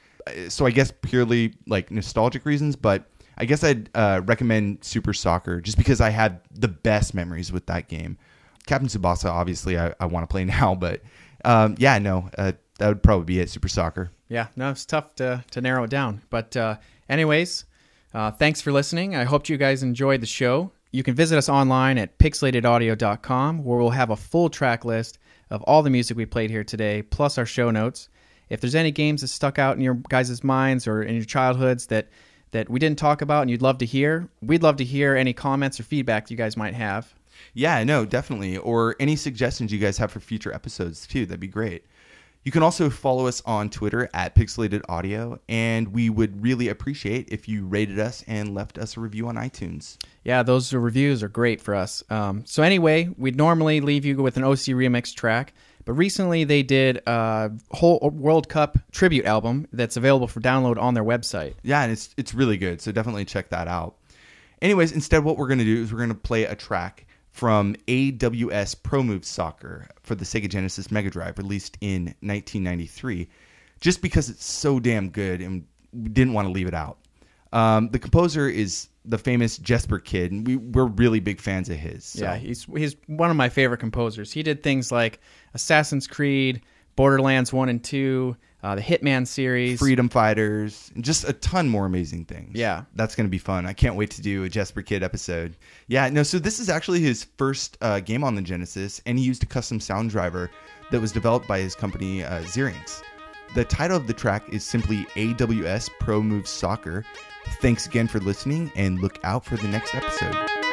B: so I guess purely like nostalgic reasons, but I guess I'd recommend Super Soccer just because I had the best memories with that game. Captain Tsubasa, obviously, I want to play now, but that would probably be it, Super Soccer.
A: Yeah, no, it's tough to narrow it down. But anyways, thanks for listening. I hope you guys enjoyed the show. You can visit us online at pixelatedaudio.com, where we'll have a full track list of all the music we played here today, plus our show notes. If there's any games that stuck out in your guys' minds or in your childhoods that we didn't talk about and you'd love to hear, we'd love to hear any comments or feedback you guys might have.
B: Yeah, no, definitely. Or any suggestions you guys have for future episodes too. That'd be great. You can also follow us on Twitter at Pixelated Audio, and we would really appreciate if you rated us and left us a review on iTunes.
A: Yeah, those reviews are great for us. So anyway, we'd normally leave you with an OC remix track, but recently they did a whole World Cup tribute album that's available for download on their website.
B: Yeah, and it's really good, so definitely check that out. Anyways, instead what we're going to do is we're going to play a track from AWS Pro Moves Soccer for the Sega Genesis Mega Drive, released in 1993, just because it's so damn good and we didn't want to leave it out. The composer is the famous Jesper kid, and we're really big fans of his. So.
A: Yeah, he's one of my favorite composers. He did things like Assassin's Creed, Borderlands 1 and 2, the Hitman series,
B: Freedom Fighters, and just a ton more amazing things.
A: Yeah.
B: That's going to be fun. I can't wait to do a Jesper Kid episode. Yeah, no, so this is actually his first game on the Genesis, and he used a custom sound driver that was developed by his company, Xerinx. The title of the track is simply AWS Pro Moves Soccer. Thanks again for listening, and look out for the next episode.